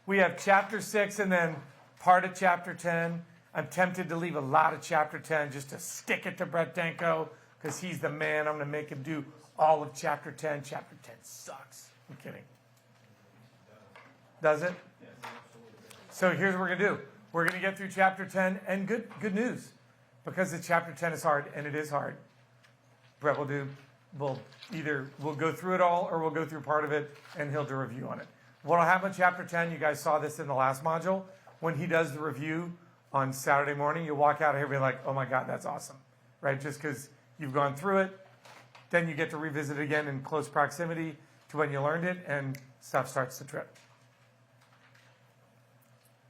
We have chapter 6 and then part of chapter 10. I'm tempted to leave a lot of chapter 10 just to stick it to Brett Denko because he's the man. I'm going to make him do all of chapter 10. Chapter 10 sucks. I'm kidding. Does it? So here's what we're going to do. We're going to get through chapter 10, and good news, because the chapter 10 is hard, and it is hard. Brett we'll go through it all, or we'll go through part of it, and he'll do a review on it. What'll happen with chapter 10, you guys saw this in the last module, when he does the review on Saturday morning, you'll walk out of here being like, oh my God, that's awesome, right? Just because you've gone through it, then you get to revisit it again in close proximity to when you learned it, and stuff starts to trip.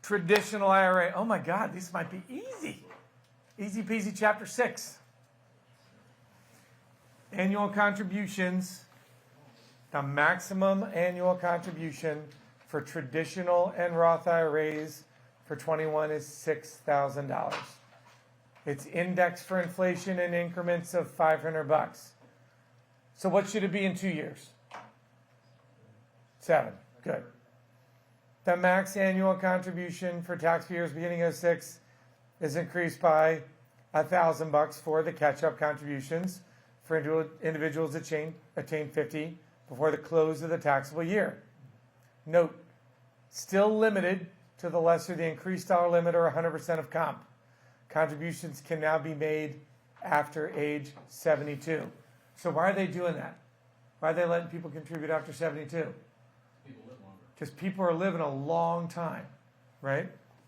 Traditional IRA. Oh my God, this might be easy. Easy peasy, chapter 6. Annual contributions. The maximum annual contribution for traditional and Roth IRAs for 21 is $6,000. It's indexed for inflation in increments of $500. So what should it be in 2 years? 7. Good. The max annual contribution for tax years beginning of 6 is increased by $1,000 for the catch-up contributions for individuals that attain 50 before the close of the taxable year. Note, still limited to the lesser the increased dollar limit or 100% of comp. Contributions can now be made after age 72. So why are they doing that? Why are they letting people contribute after 72? Because people are living a long time, right?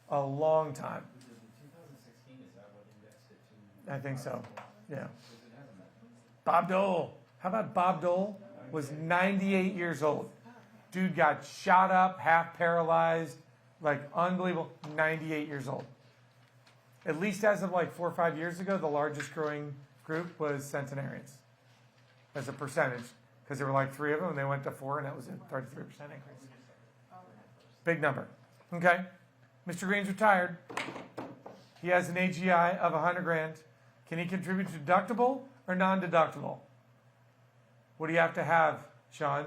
A long time. 2016, is that what indexed it to? I think so, yeah. Bob Dole. How about Bob Dole? Was 98 years old. Dude got shot up, half paralyzed, like unbelievable, 98 years old. At least as of like 4 or 5 years ago, the largest growing group was centenarians as a percentage, because there were like 3 of them and they went to 4 and that was a 33% increase. Big number. Okay. Mr. Green's retired. He has an AGI of 100 grand. Can he contribute to deductible or non-deductible? What do you have to have, Sean?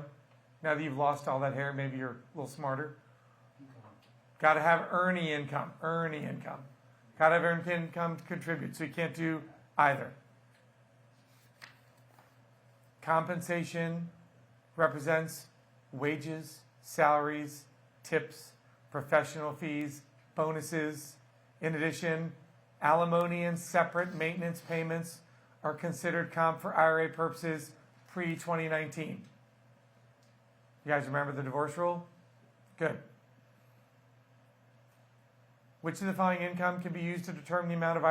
Now that you've lost all that hair, maybe you're a little smarter. Got to have earning income. Earning income. Got to have earned income to contribute. So you can't do either. Compensation represents wages, salaries, tips, professional fees, bonuses. In addition, alimony and separate maintenance payments are considered comp for IRA purposes pre-2019. You guys remember the divorce rule? Good. Which of the following income can be used to determine the amount of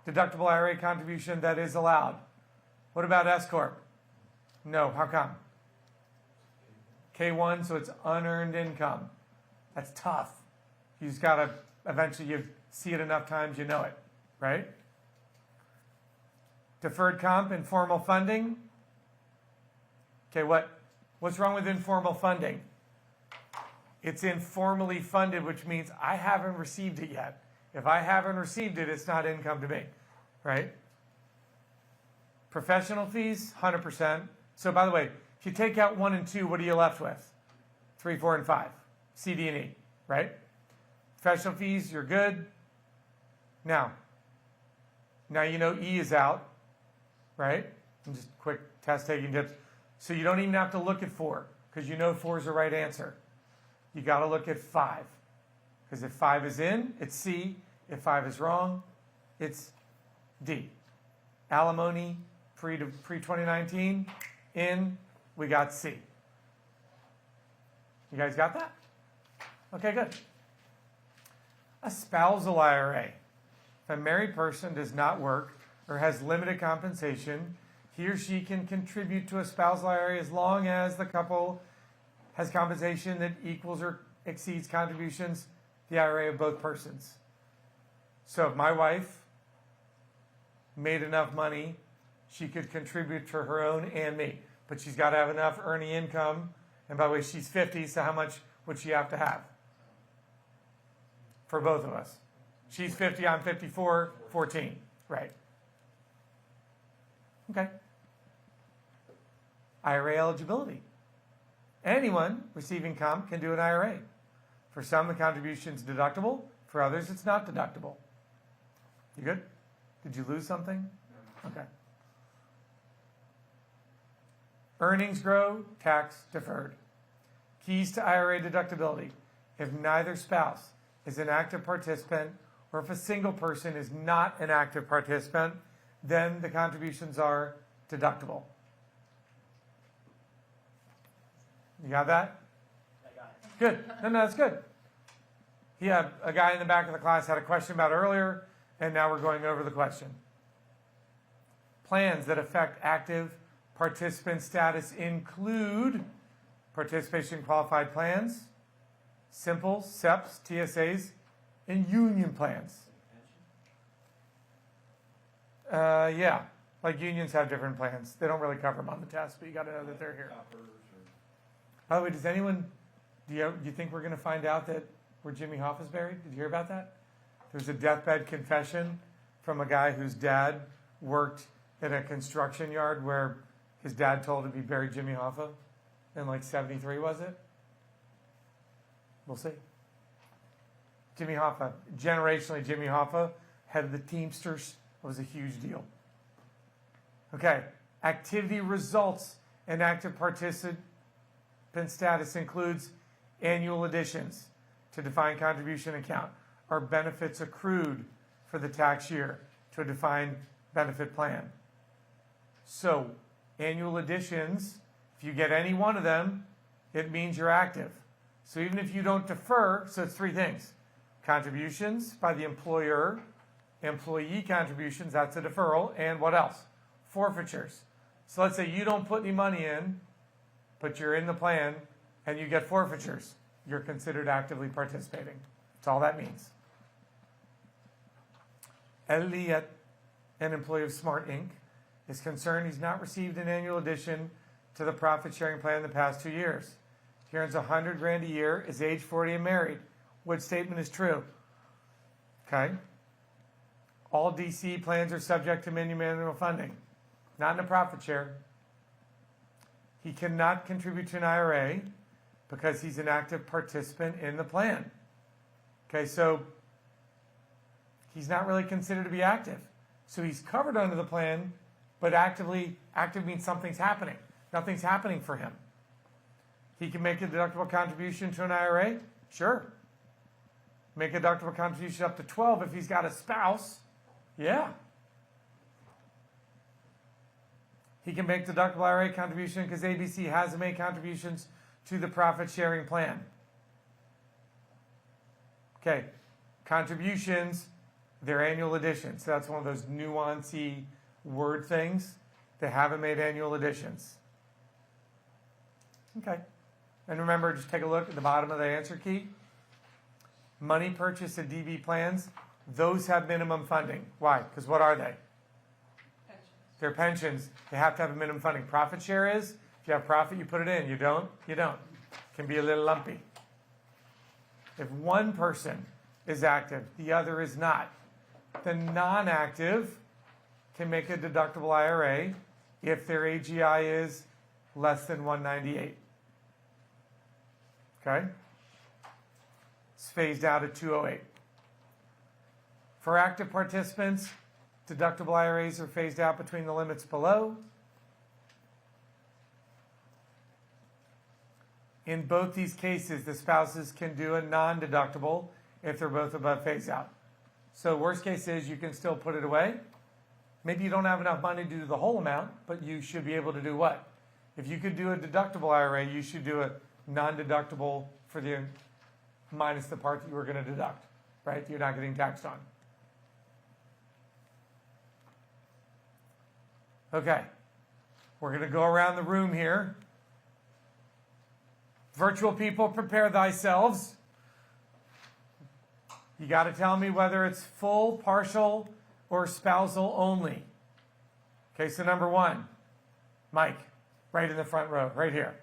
deductible IRA contribution that is allowed? What about S Corp? No. How come? K1, so it's unearned income. That's tough. You just got to, eventually you see it enough times, you know it, right? Deferred comp, informal funding. Okay, what's wrong with informal funding? It's informally funded, which means I haven't received it yet. If I haven't received it, it's not income to me, right? Professional fees, 100%. So by the way, if you take out 1 and 2, what are you left with? 3, 4, and 5. C, D, and E, right? Professional fees, you're good. Now you know E is out, right? And just quick test taking tips. So you don't even have to look at 4, because you know 4 is the right answer. You got to look at 5. Because if 5 is in, it's C. If 5 is wrong, it's D. Alimony, pre-2019, in, we got C. You guys got that? Okay, good. A spousal IRA. If a married person does not work or has limited compensation, he or she can contribute to a spousal IRA as long as the couple has compensation that equals or exceeds contributions to the IRA of both persons. So if my wife made enough money, she could contribute to her own and me. But she's got to have enough earning income. And by the way, she's 50, so how much would she have to have? For both of us. She's 50, I'm 54, 14. Right. Okay. IRA eligibility. Anyone receiving comp can do an IRA. For some, the contribution's deductible. For others, it's not deductible. You good? Did you lose something? Okay. Earnings grow, tax deferred. Keys to IRA deductibility. If neither spouse is an active participant, or if a single person is not an active participant, then the contributions are deductible. You got that? I got it. Good. No, that's good. He had a guy in the back of the class had a question about it earlier, and now we're going over the question. Plans that affect active participant status include participation qualified plans, simple, SEPs, TSAs, and union plans. Yeah, like unions have different plans. They don't really cover them on the test, but you got to know that they're here. By the way, does anyone, do you think we're going to find out that where Jimmy Hoffa's buried? Did you hear about that? There's a deathbed confession from a guy whose dad worked in a construction yard where his dad told him he buried Jimmy Hoffa in like 73, was it? We'll see. Jimmy Hoffa, generationally, Jimmy Hoffa, head of the Teamsters, was a huge deal. Okay, activity results in active participant status includes annual additions to defined contribution account or benefits accrued for the tax year to a defined benefit plan. So, annual additions, if you get any one of them, it means you're active. So even if you don't defer, so it's three things. Contributions by the employer, employee contributions, that's a deferral, and what else? Forfeitures. So let's say you don't put any money in, but you're in the plan, and you get forfeitures. You're considered actively participating. That's all that means. Elliot, an employee of Smart Inc., is concerned he's not received an annual addition to the profit sharing plan in the past 2 years. He earns $100,000 a year, is age 40 and married. Which statement is true? Okay. All DC plans are subject to minimum annual funding. Not in a profit share. He cannot contribute to an IRA because he's an active participant in the plan. Okay, so he's not really considered to be active. So he's covered under the plan, but active means something's happening. Nothing's happening for him. He can make a deductible contribution to an IRA? Sure. Make a deductible contribution up to 12 if he's got a spouse. Yeah. He can make deductible IRA contribution because ABC has made contributions to the profit sharing plan. Okay. Contributions, they're annual additions. So that's one of those nuancy word things. They haven't made annual additions. Okay. And remember, just take a look at the bottom of the answer key. Money purchase and DB plans, those have minimum funding. Why? Because what are they? Pensions. They're pensions. They have to have a minimum funding. Profit share is, if you have profit, you put it in. You don't, you don't. Can be a little lumpy. If one person is active, the other is not, the non-active can make a deductible IRA if their AGI is less than 198. Okay? It's phased out at 208. For active participants, deductible IRAs are phased out between the limits below. In both these cases, the spouses can do a non-deductible if they're both above phase out. So worst case is you can still put it away. Maybe you don't have enough money to do the whole amount, but you should be able to do what? If you could do a deductible IRA, you should do a non-deductible for the minus the part that you were going to deduct, right? You're not getting taxed on. Okay, we're going to go around the room here. Virtual people, prepare thyselves. You got to tell me whether it's full, partial, or spousal only. Okay, so number one, Mike, right in the front row, right here.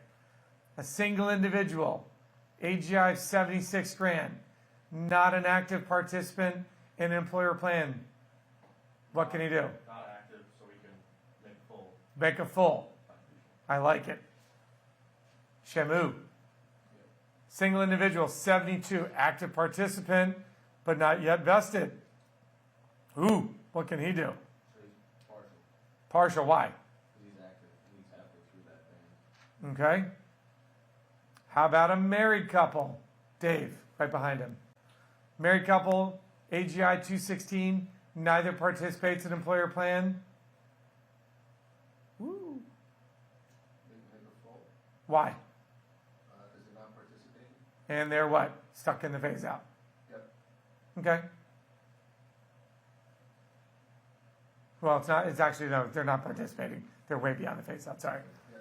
A single individual, AGI of 76 grand, not an active participant in an employer plan. What can he do? Not active, so we can make full. Make a full. I like it. Shamu, Single individual, 72. Active participant, but not yet vested. Ooh, what can he do? So he's partial, Partial, why? because he's active, he's halfway through that thing. Okay. How about a married couple? Dave, right behind him. Married couple, AGI 216, neither participates in employer plan. Woo. They were full, Why? because they're not participating. And they're what? Stuck in the phase out. Yep. Okay. Well, it's not, it's actually, no, they're not participating. They're way beyond the phase out, sorry. Yeah,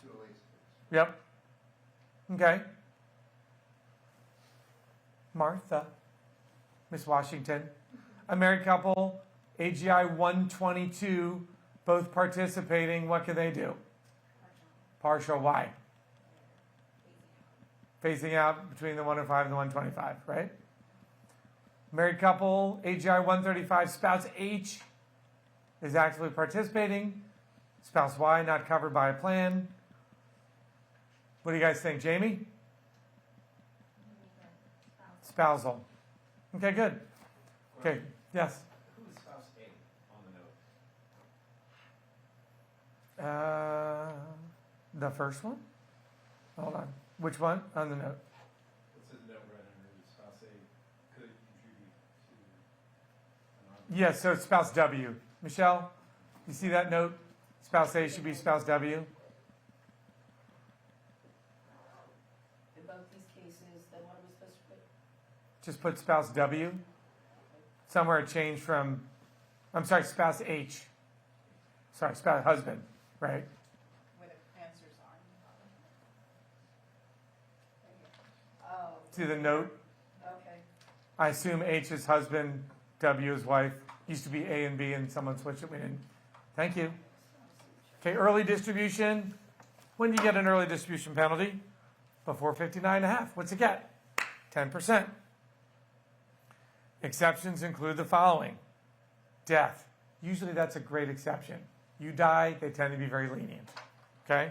the 208 space. Yep. Okay. Martha, Miss Washington, a married couple, AGI 122, both participating. What can they do? Partial. Why? Phasing out between the 105 and the 125, right? Married couple, AGI 135, spouse H is actively participating. Spouse Y not covered by a plan. What do you guys think, Jamie? Spousal. Okay, good. Okay, yes. Who is spouse A on the note? The first one? Hold on. Which one on the note? It says note right under spouse A could contribute to an Yes, so it's spouse W. Michelle, you see that note? Spouse A should be spouse W. In both these cases, then what are we supposed to put? Just put spouse W. Somewhere it changed from, I'm sorry, spouse H. Sorry, spouse husband, right? Where the answers are. Oh, See the note? okay. I assume H is husband, W is wife. Used to be A and B, and someone switched it. We didn't. Thank you. Okay, early distribution. When do you get an early distribution penalty? Before 59.5. What's it get? 10%. Exceptions include the following. Death. Usually that's a great exception. You die, they tend to be very lenient. Okay?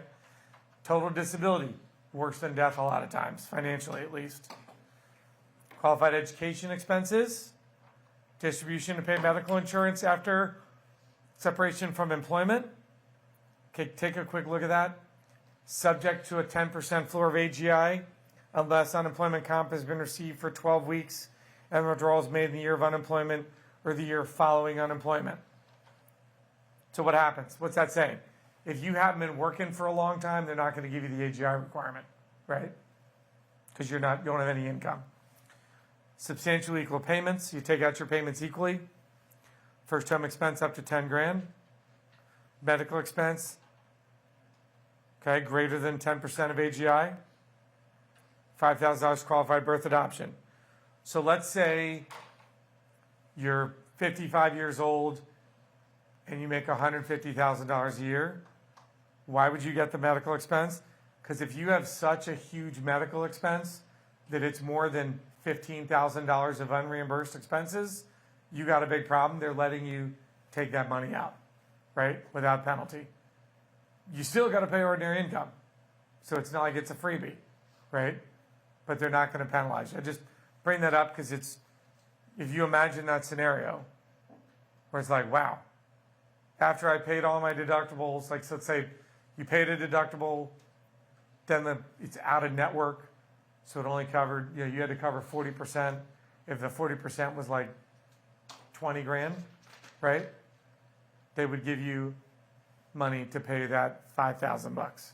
Total disability. Worse than death a lot of times, financially at least. Qualified education expenses. Distribution to pay medical insurance after separation from employment. Okay, take a quick look at that. Subject to a 10% floor of AGI unless unemployment comp has been received for 12 weeks and withdrawals made in the year of unemployment or the year following unemployment. So what happens? What's that saying? If you haven't been working for a long time, they're not going to give you the AGI requirement, right? Because you don't have any income. Substantially equal payments. You take out your payments equally. First home expense up to 10 grand. Medical expense, okay, greater than 10% of AGI. $5,000 qualified birth adoption. So let's say you're 55 years old and you make $150,000 a year. Why would you get the medical expense? Because if you have such a huge medical expense that it's more than $15,000 of unreimbursed expenses, you got a big problem. They're letting you take that money out, right, without penalty. You still got to pay ordinary income. So it's not like it's a freebie, right? But they're not going to penalize you. I just bring that up because it's, if you imagine that scenario where it's like, wow, after I paid all my deductibles, like, so let's say you paid a deductible, then it's out of network, so it only covered, you had to cover 40%. If the 40% was like 20 grand, right? They would give you money to pay that $5,000.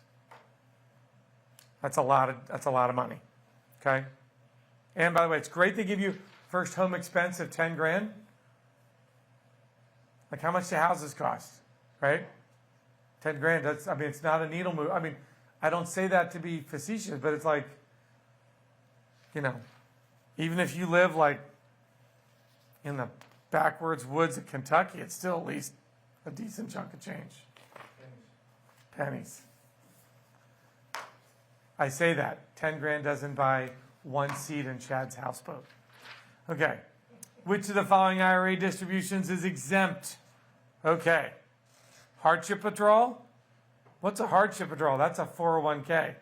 That's a lot of money. Okay? And by the way, it's great they give you first home expense of 10 grand. Like how much do houses cost? Right? 10 grand, it's not a needle move. I don't say that to be facetious, but it's like, even if you live like in the backwards woods of Kentucky, it's still at least a decent chunk of change. Pennies. I say that. 10 grand doesn't buy one seat in Chad's houseboat. Okay. Which of the following IRA distributions is exempt? Okay. Hardship withdrawal. What's a hardship withdrawal? That's a 401k.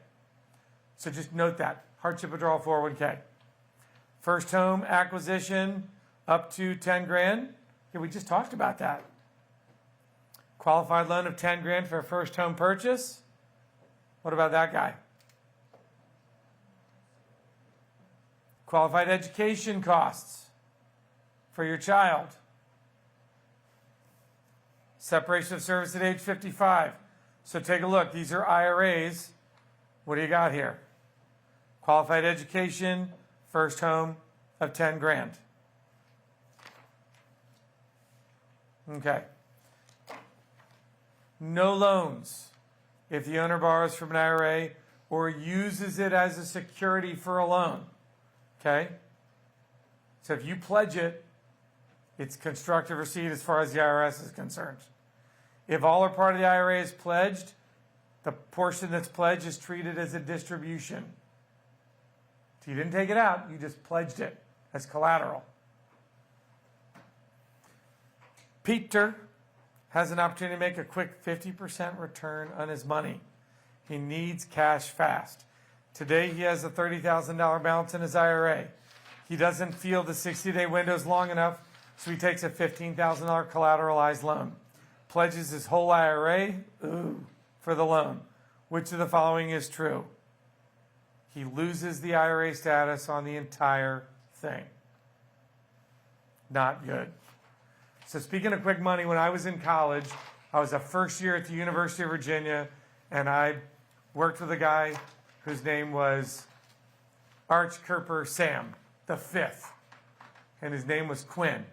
So just note that. hardship withdrawal 401k. First home acquisition up to 10 grand. Yeah, we just talked about that. Qualified loan of 10 grand for a first home purchase. What about that guy? Qualified education costs for your child. Separation of service at age 55. So take a look. These are IRAs. What do you got here? Qualified education, first home of 10 grand. Okay. No loans if the owner borrows from an IRA or uses it as a security for a loan. Okay? So if you pledge it, it's constructive receipt as far as the IRS is concerned. If all or part of the IRA is pledged, the portion that's pledged is treated as a distribution. So you didn't take it out, you just pledged it as collateral. Peter has an opportunity to make a quick 50% return on his money. He needs cash fast. Today he has a $30,000 balance in his IRA. He doesn't feel the 60-day window is long enough, so he takes a $15,000 collateralized loan. Pledges his whole IRA for the loan. Which of the following is true? He loses the IRA status on the entire thing. Not good. So speaking of quick money, when I was in college, I was a first year at the University of Virginia, and I worked with a guy whose name was Arch Kerper Sam the Fifth, and his name was Quinn.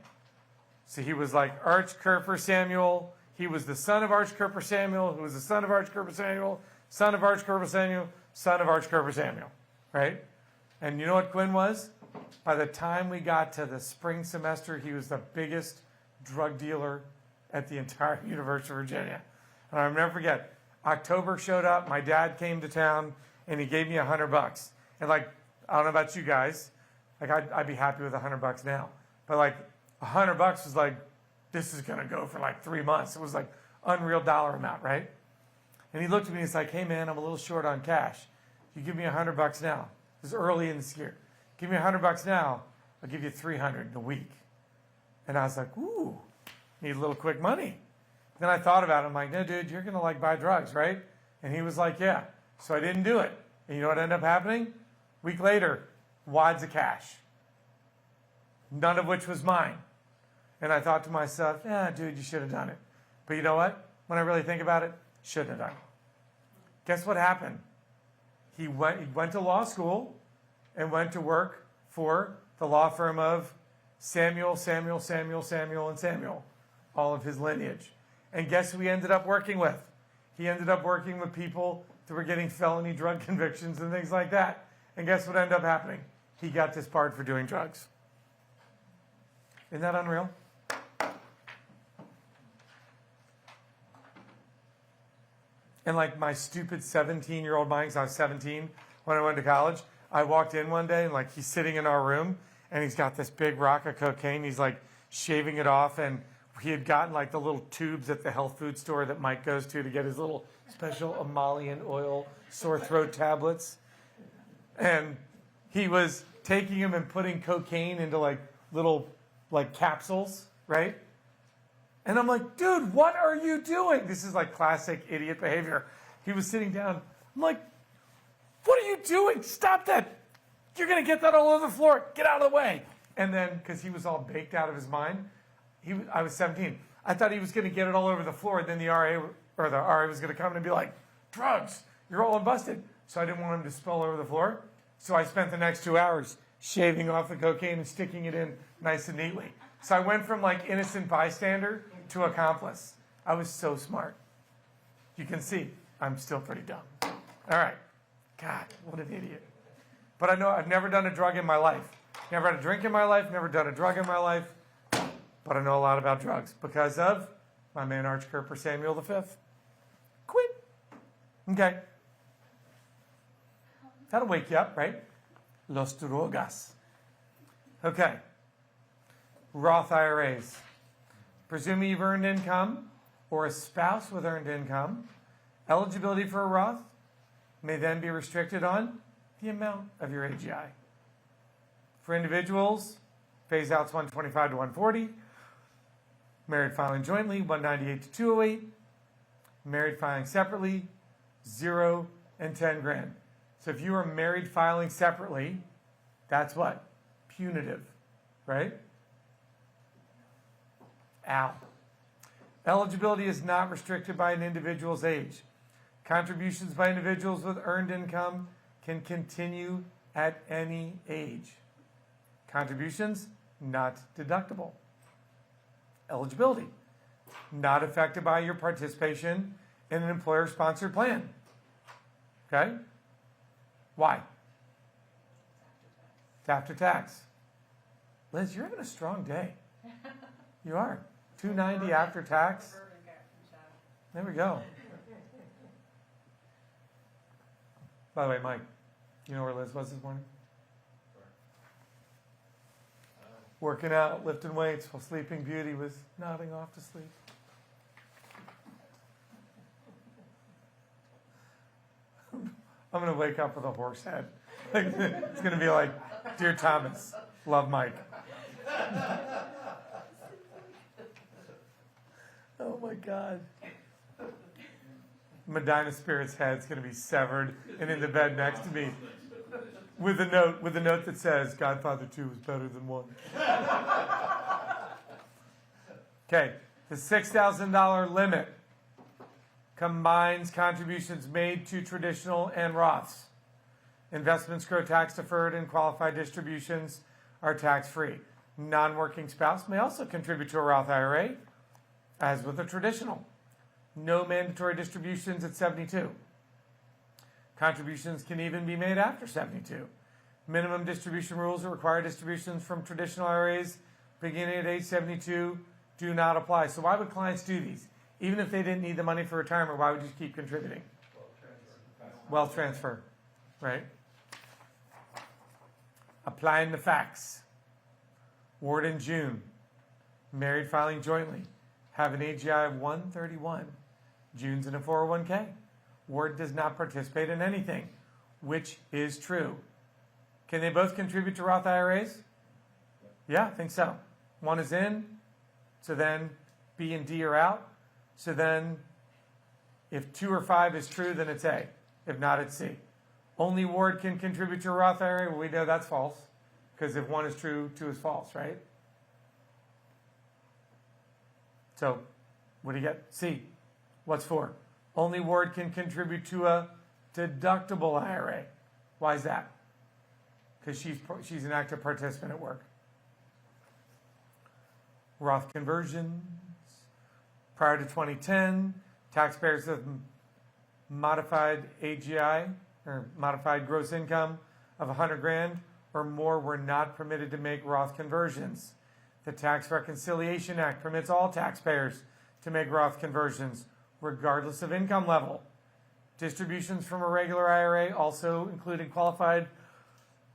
So he was like Arch Kerper Samuel. He was the son of Arch Kerper Samuel, who was the son of Arch Kerper Samuel, son of Arch Kerper Samuel, son of Arch Kerper Samuel, right? And you know what Quinn was? By the time we got to the spring semester, he was the biggest drug dealer at the entire University of Virginia. And I'll never forget, October showed up, my dad came to town, and he gave me $100. And like, I don't know about you guys, like I'd be happy with $100 now. But like $100 was like, this is gonna go for like 3 months. It was like unreal dollar amount, right? And he looked at me and he's like, hey man, I'm a little short on cash. You give me $100 now. This is early in this year. Give me $100 now, I'll give you $300 in a week. And I was like, ooh, need a little quick money. Then I thought about it. I'm like, no, dude, you're going to like buy drugs, right? And he was like, yeah. So I didn't do it. And you know what ended up happening? Week later, wads of cash. None of which was mine. And I thought to myself, yeah, dude, you should have done it. But you know what? When I really think about it, shouldn't have done it. Guess what happened? He went to law school and went to work for the law firm of Samuel, and Samuel, all of his lineage. And guess who he ended up working with? He ended up working with people that were getting felony drug convictions and things like that. And guess what ended up happening? He got disbarred for doing drugs. Isn't that unreal? And like my stupid 17-year-old mind, because I was 17 when I went to college, I walked in one day and like he's sitting in our room and he's got this big rock of cocaine. He's like shaving it off, and he had gotten like the little tubes at the health food store that Mike goes to get his little special emollient oil sore throat tablets. And he was taking them and putting cocaine into like little like capsules, right? And I'm like, dude, what are you doing? This is like classic idiot behavior. He was sitting down. I'm like, what are you doing? Stop that. You're going to get that all over the floor. Get out of the way. And then, because he was all baked out of his mind, I was 17. I thought he was going to get it all over the floor, and then the RA was going to come in and be like, drugs, you're all busted. So I didn't want him to spill over the floor. So I spent the next 2 hours shaving off the cocaine and sticking it in nice and neatly. So I went from like innocent bystander to accomplice. I was so smart. You can see I'm still pretty dumb. All right. God, what an idiot. But I know I've never done a drug in my life. Never had a drink in my life, never done a drug in my life. But I know a lot about drugs because of my man Arch Kerper Samuel V. Quit. Okay. That'll wake you up, right? Los drogas. Okay. Roth IRAs. Presuming you've earned income or a spouse with earned income, eligibility for a Roth may then be restricted on the amount of your AGI. For individuals, phase out's 125 to 140. Married filing jointly, 198 to 208. Married filing separately, 0 and 10 grand. So if you are married filing separately, that's what? Punitive, right? Ow. Eligibility is not restricted by an individual's age. Contributions by individuals with earned income can continue at any age. Contributions not deductible. Eligibility not affected by your participation in an employer-sponsored plan. Okay? Why? It's after tax. Liz, you're having a strong day. You are. 290 after tax. There we go. By the way, Mike, you know where Liz was this morning? Working out, lifting weights while Sleeping Beauty was nodding off to sleep. I'm going to wake up with a horse head. It's going to be like, Dear Thomas, love Mike. Oh my God. Medina Spirit's head's going to be severed and in the bed next to me with a note that says, Godfather 2 is better than 1. Okay, the $6,000 limit combines contributions made to traditional and Roths. Investments grow tax deferred and qualified distributions are tax free. Non-working spouse may also contribute to a Roth IRA, as with a traditional. No mandatory distributions at 72. Contributions can even be made after 72. Minimum distribution rules that require distributions from traditional IRAs beginning at age 72 do not apply. So why would clients do these? Even if they didn't need the money for retirement, why would you keep contributing? Wealth transfer, right? Applying the facts. Ward in June. Married filing jointly. Have an AGI of 131. June's in a 401k. Ward does not participate in anything, which is true. Can they both contribute to Roth IRAs? Yeah, I think so. One is in, so then B and D are out. So then if 2 or 5 is true, then it's A. If not, it's C. Only Ward can contribute to a Roth IRA. Well, we know that's false, because if 1 is true, 2 is false, right? So what do you get? C. What's 4? Only Ward can contribute to a deductible IRA. Why is that? Because she's an active participant at work. Roth conversions. Prior to 2010, taxpayers with modified AGI or modified gross income of 100 grand or more were not permitted to make Roth conversions. The Tax Reconciliation Act permits all taxpayers to make Roth conversions, regardless of income level. Distributions from a regular IRA, also including qualified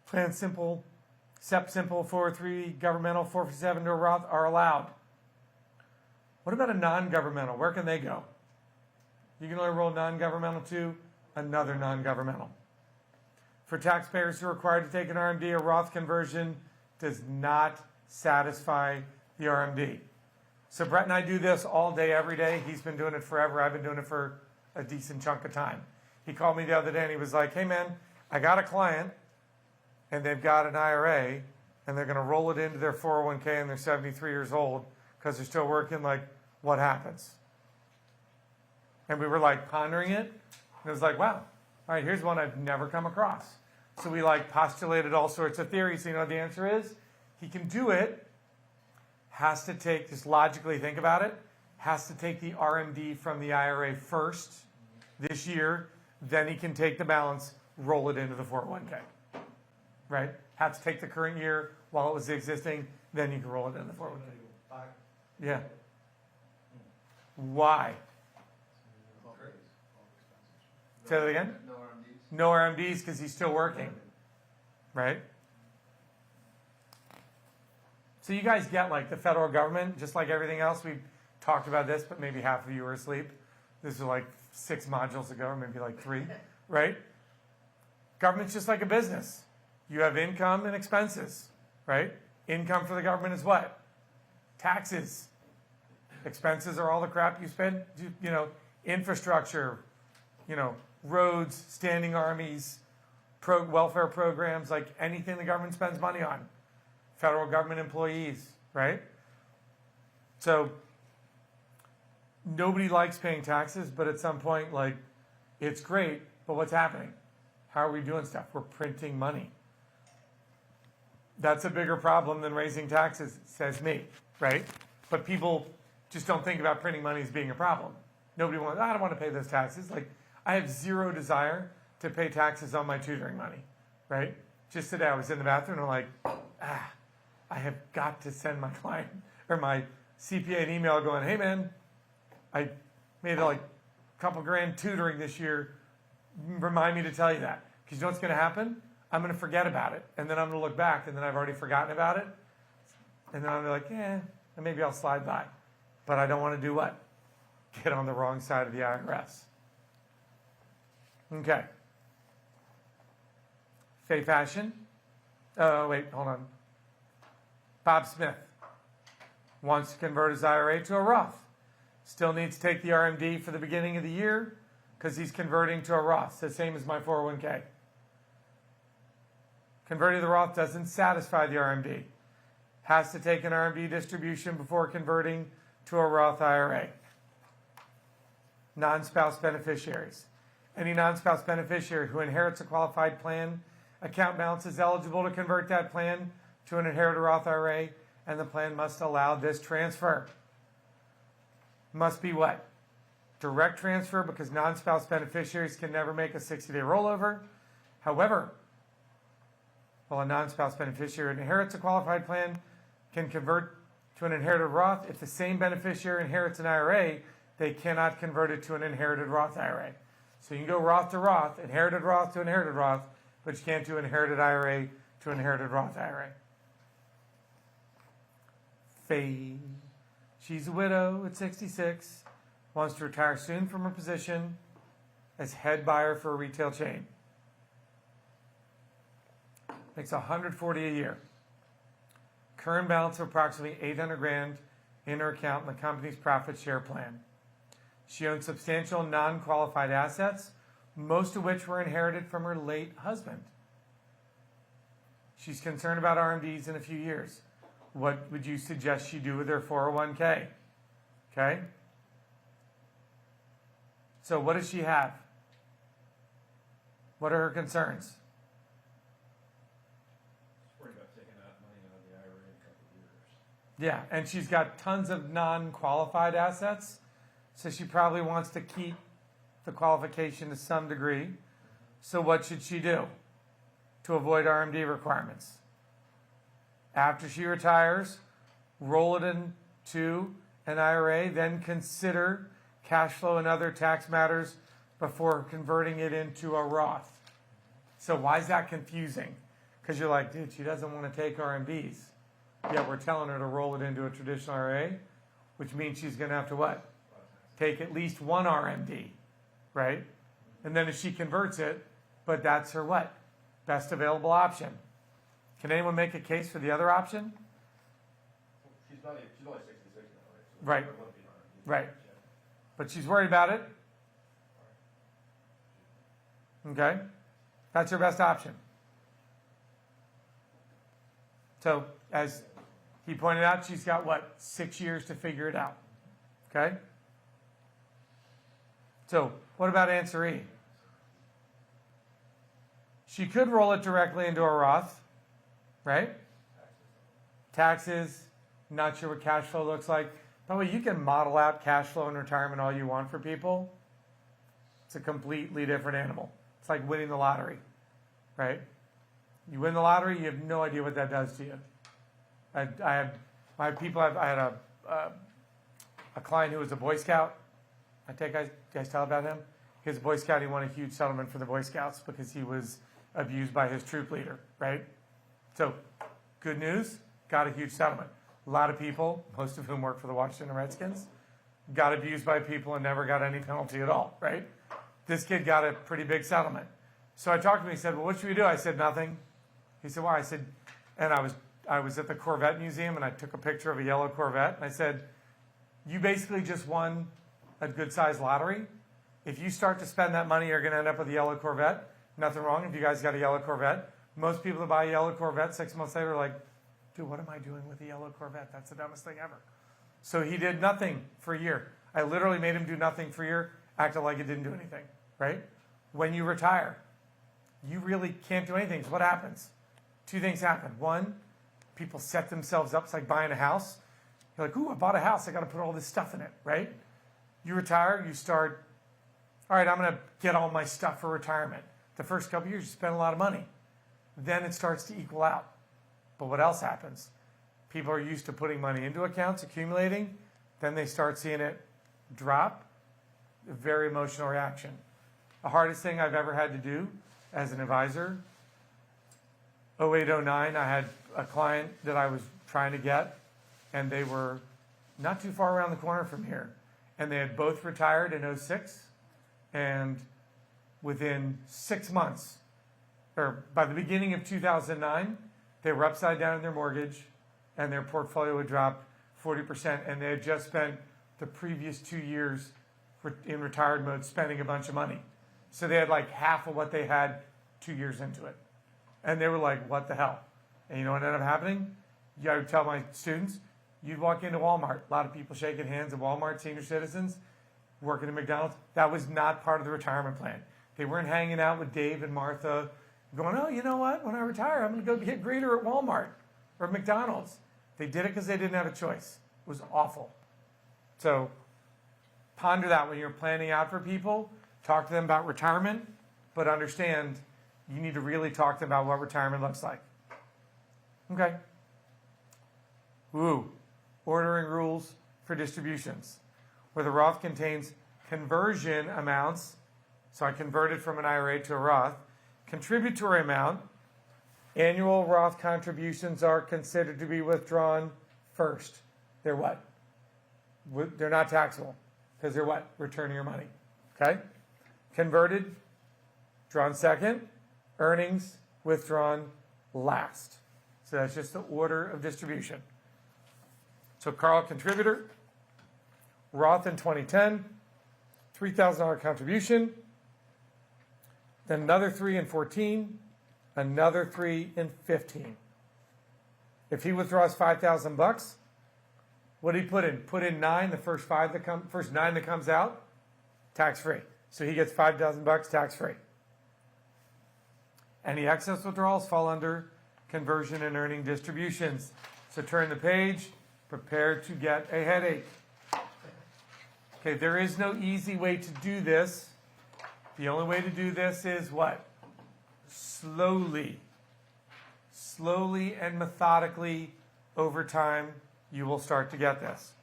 Plan Simple, SEP Simple 403, governmental 457 to a Roth, are allowed. What about a non-governmental? Where can they go? You can only roll non-governmental to another non-governmental. For taxpayers who are required to take an RMD, a Roth conversion does not satisfy the RMD. So Brett and I do this all day, every day. He's been doing it forever. I've been doing it for a decent chunk of time. He called me the other day and he was like, hey man, I got a client and they've got an IRA and they're going to roll it into their 401k and they're 73 years old because they're still working. Like, what happens? And we were like pondering it. And it was like, wow, all right, here's one I've never come across. So we like postulated all sorts of theories. So you know what the answer is? He can do it, has to take, just logically think about it, has to take the RMD from the IRA first this year, then he can take the balance, roll it into the 401k, right? Has to take the current year while it was existing, then you can roll it into the 401k. Yeah. Why? Say that again? No RMDs because he's still working, right? So you guys get like the federal government, just like everything else. We talked about this, but maybe half of you were asleep. This was like 6 modules ago, or maybe like 3, right? Government's just like a business. You have income and expenses, right? Income for the government is what? Taxes. Expenses are all the crap you spend, infrastructure, roads, standing armies, welfare programs, like anything the government spends money on. Federal government employees, right? So nobody likes paying taxes, but at some point, like, it's great, but what's happening? How are we doing stuff? We're printing money. That's a bigger problem than raising taxes, says me, right? But people just don't think about printing money as being a problem. Nobody wants, I don't want to pay those taxes. Like, I have zero desire to pay taxes on my tutoring money, right? Just today I was in the bathroom and I'm like, I have got to send my client or my CPA an email going, hey man, I made like a couple grand tutoring this year. Remind me to tell you that. Because you know what's going to happen? I'm going to forget about it. And then I'm going to look back and then I've already forgotten about it. And then I'm like, and maybe I'll slide by. But I don't want to do what? Get on the wrong side of the IRS. Okay. Faye Fashion. Wait, hold on. Bob Smith wants to convert his IRA to a Roth. Still needs to take the RMD for the beginning of the year because he's converting to a Roth. It's the same as my 401k. Converting to the Roth doesn't satisfy the RMD. Has to take an RMD distribution before converting to a Roth IRA. Non-spouse beneficiaries. Any non-spouse beneficiary who inherits a qualified plan account balance is eligible to convert that plan to an inherited Roth IRA, and the plan must allow this transfer. Must be what? Direct transfer, because non-spouse beneficiaries can never make a 60-day rollover. However, while a non-spouse beneficiary inherits a qualified plan, can convert to an inherited Roth. If the same beneficiary inherits an IRA, they cannot convert it to an inherited Roth IRA. So you can go Roth to Roth, inherited Roth to inherited Roth, but you can't do inherited IRA to inherited Roth IRA. Faye. She's a widow at 66, wants to retire soon from her position as head buyer for a retail chain. Makes $140 a year. Current balance of approximately $800 grand in her account in the company's profit share plan. She owns substantial non-qualified assets, most of which were inherited from her late husband. She's concerned about RMDs in a few years. What would you suggest she do with her 401k? Okay? So what does she have? What are her concerns? Worried about taking out money out of the IRA in a couple of years. Yeah, and she's got tons of non-qualified assets, so she probably wants to keep the qualification to some degree. So what should she do to avoid RMD requirements? After she retires, roll it into an IRA, then consider cash flow and other tax matters before converting it into a Roth. So why is that confusing? Because you're like, dude, she doesn't want to take RMDs. Yet we're telling her to roll it into a traditional IRA, which means she's going to have to what? Take at least one RMD, right? And then if she converts it, but that's her what? Best available option. Can anyone make a case for the other option? She's only 66 now, Right. right? So it won't be on. Right. But she's worried about it. Okay? That's her best option. So, as he pointed out, she's got, what, 6 years to figure it out. Okay? So, what about answer E? She could roll it directly into a Roth, right? Taxes, not sure what cash flow looks like. By the way, you can model out cash flow in retirement all you want for people. It's a completely different animal. It's like winning the lottery, right? You win the lottery, you have no idea what that does to you. I had a client who was a Boy Scout. I think you guys tell about him. He was a Boy Scout. He won a huge settlement for the Boy Scouts because he was abused by his troop leader, right? So, good news, got a huge settlement. A lot of people, most of whom work for the Washington Redskins, got abused by people and never got any penalty at all, right? This kid got a pretty big settlement. So I talked to him. He said, well, what should we do? I said, nothing. He said, why? I said, and I was at the Corvette Museum, and I took a picture of a yellow Corvette, and I said, you basically just won a good-sized lottery. If you start to spend that money, you're going to end up with a yellow Corvette. Nothing wrong if you guys got a yellow Corvette. Most people that buy a yellow Corvette 6 months later are like, dude, what am I doing with a yellow Corvette? That's the dumbest thing ever. So he did nothing for a year. I literally made him do nothing for a year, acted like it didn't do anything, right? When you retire, you really can't do anything. So what happens? Two things happen. One, people set themselves up. It's like buying a house. You're like, ooh, I bought a house. I got to put all this stuff in it, right? You retire, you start, all right, I'm going to get all my stuff for retirement. The first couple of years, you spend a lot of money. Then it starts to equal out. But what else happens? People are used to putting money into accounts, accumulating. Then they start seeing it drop. A very emotional reaction. The hardest thing I've ever had to do as an advisor, 08, 09, I had a client that I was trying to get, and they were not too far around the corner from here. And they had both retired in 06, and within 6 months, or by the beginning of 2009, they were upside down in their mortgage, and their portfolio had dropped 40%, and they had just spent the previous 2 years in retired mode spending a bunch of money. So they had like half of what they had 2 years into it. And they were like, what the hell? And you know what ended up happening? I would tell my students, you'd walk into Walmart, a lot of people shaking hands at Walmart, senior citizens, working at McDonald's. That was not part of the retirement plan. They weren't hanging out with Dave and Martha going, oh, you know what? When I retire, I'm going to go get greeter at Walmart or McDonald's. They did it because they didn't have a choice. It was awful. So ponder that when you're planning out for people. Talk to them about retirement, but understand you need to really talk to them about what retirement looks like. Okay. Ooh. Ordering rules for distributions. Where the Roth contains conversion amounts, so I converted from an IRA to a Roth, contributory amount, annual Roth contributions are considered to be withdrawn first. They're what? They're not taxable because they're what? Returning your money. Okay? Converted, drawn second, earnings, withdrawn last. So that's just the order of distribution. So Carl, contributor, Roth in 2010, $3,000 contribution, then another 3 in 14, another 3 in 15. If he withdraws $5,000, what did he put in? Put in 9, the first 9 that comes out, tax free. So he gets $5,000 tax free. Any excess withdrawals fall under conversion and earning distributions. So turn the page, prepare to get a headache. Okay, there is no easy way to do this. The only way to do this is what? Slowly. Slowly and methodically over time, you will start to get this.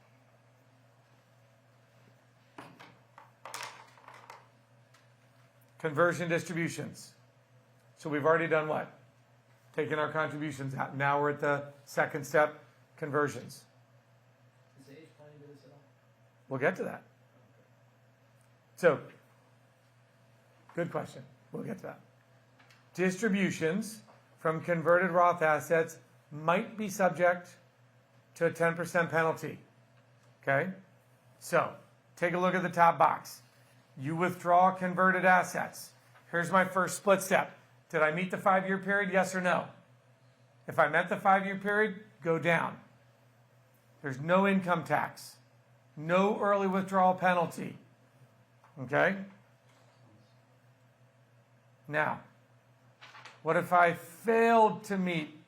Conversion distributions. So we've already done what? Taken our contributions out. Now we're at the second step, conversions. Does age plan into this at all? We'll get to that. So, good question. We'll get to that. Distributions from converted Roth assets might be subject to a 10% penalty. Okay? So, take a look at the top box. You withdraw converted assets. Here's my first split step. Did I meet the 5-year period? Yes or no? If I met the 5-year period, go down. There's no income tax. No early withdrawal penalty. Okay? Now, what if I failed to meet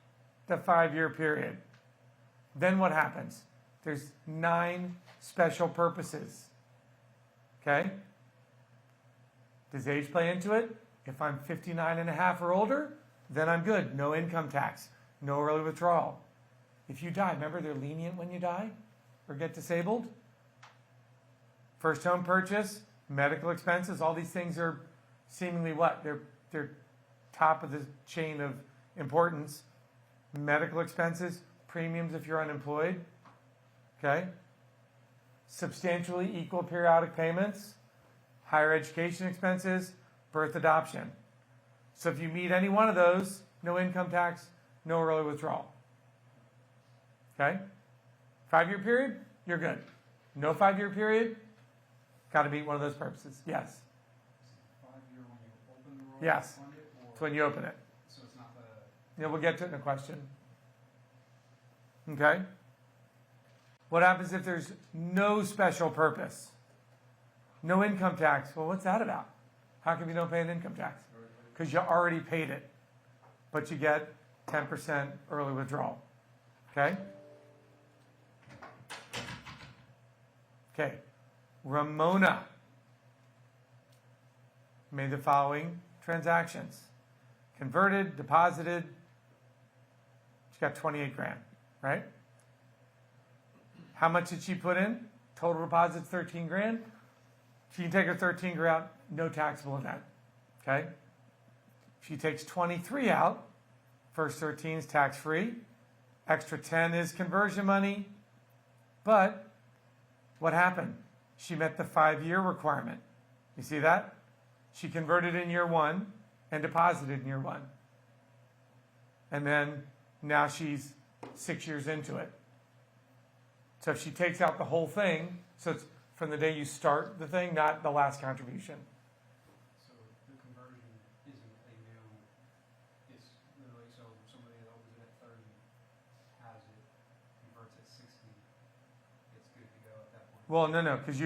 the 5-year period? Then what happens? There's 9 special purposes. Okay? Does age play into it? If I'm 59 and a half or older, then I'm good. No income tax. No early withdrawal. If you die, remember they're lenient when you die or get disabled? First home purchase, medical expenses, all these things are seemingly what? They're top of the chain of importance. Medical expenses, premiums if you're unemployed. Okay? Substantially equal periodic payments, higher education expenses, birth adoption. So if you meet any one of those, no income tax, no early withdrawal. Okay? 5-year period, you're good. No 5-year period, got to meet one of those purposes. Yes. 5-year when you open the roll? Yes. Fund it, or? It's when you open it. So it's not the, Yeah, we'll get to it in a question. Okay? What happens if there's no special purpose? No income tax. Well, what's that about? How come you don't pay an income tax? Because you already paid it, but you get 10% early withdrawal. Okay? Okay. Ramona made the following transactions. Converted, deposited. She got 28 grand, right? How much did she put in? Total deposits 13 grand. She can take her 13 grand out, no taxable event. Okay? She takes 23 out. First 13 is tax free. Extra 10 is conversion money. But what happened? She met the 5-year requirement. You see that? She converted in year 1 and deposited in year 1. And then now she's 6 years into it. So if she takes out the whole thing, so it's from the day you start the thing, not the last contribution. so the conversion isn't a new, it's literally, so somebody that opens it at 30 has it, converts at 60, it's good to go at that point. Well, no, because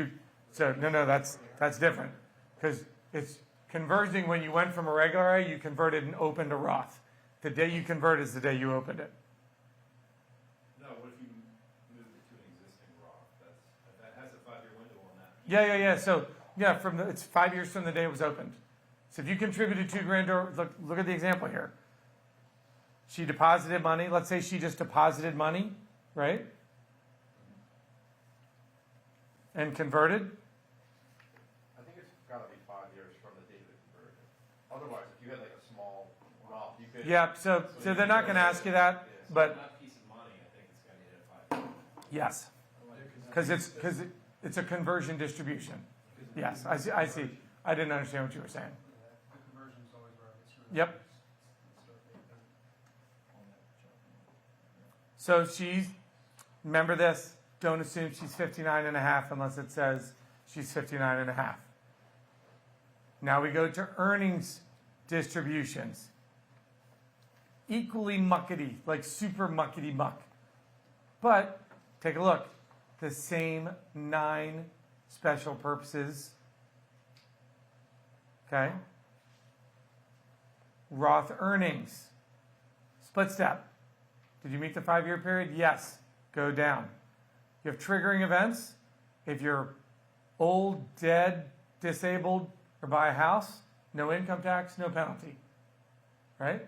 that's different. Because it's converting when you went from a regular IRA, you converted and opened a Roth. The day you convert is the day you opened it. No, what if you move it to an existing Roth? That has a 5-year window on that. Yeah. So it's 5 years from the day it was opened. So if you contributed 2 grand, look at the example here. She deposited money. Let's say she just deposited money, right? And converted. I think it's gotta be 5 years from the date of the conversion. Otherwise, if you had like a small Roth, you could. Yeah. So they're not going to ask you that, but That piece of money, I think it's gonna hit a 5-year. yes, because it's a conversion distribution. Yes, I see. I didn't understand what you were saying. The conversion's always right, it's really. Yep. So remember this, don't assume she's 59 and a half unless it says she's 59 and a half. Now we go to earnings distributions. Equally muckety, like super muckety muck. But take a look, the same 9 special purposes. Okay? Roth earnings. Split step. Did you meet the 5-year period? Yes. Go down. You have triggering events. If you're old, dead, disabled, or buy a house, no income tax, no penalty. Right?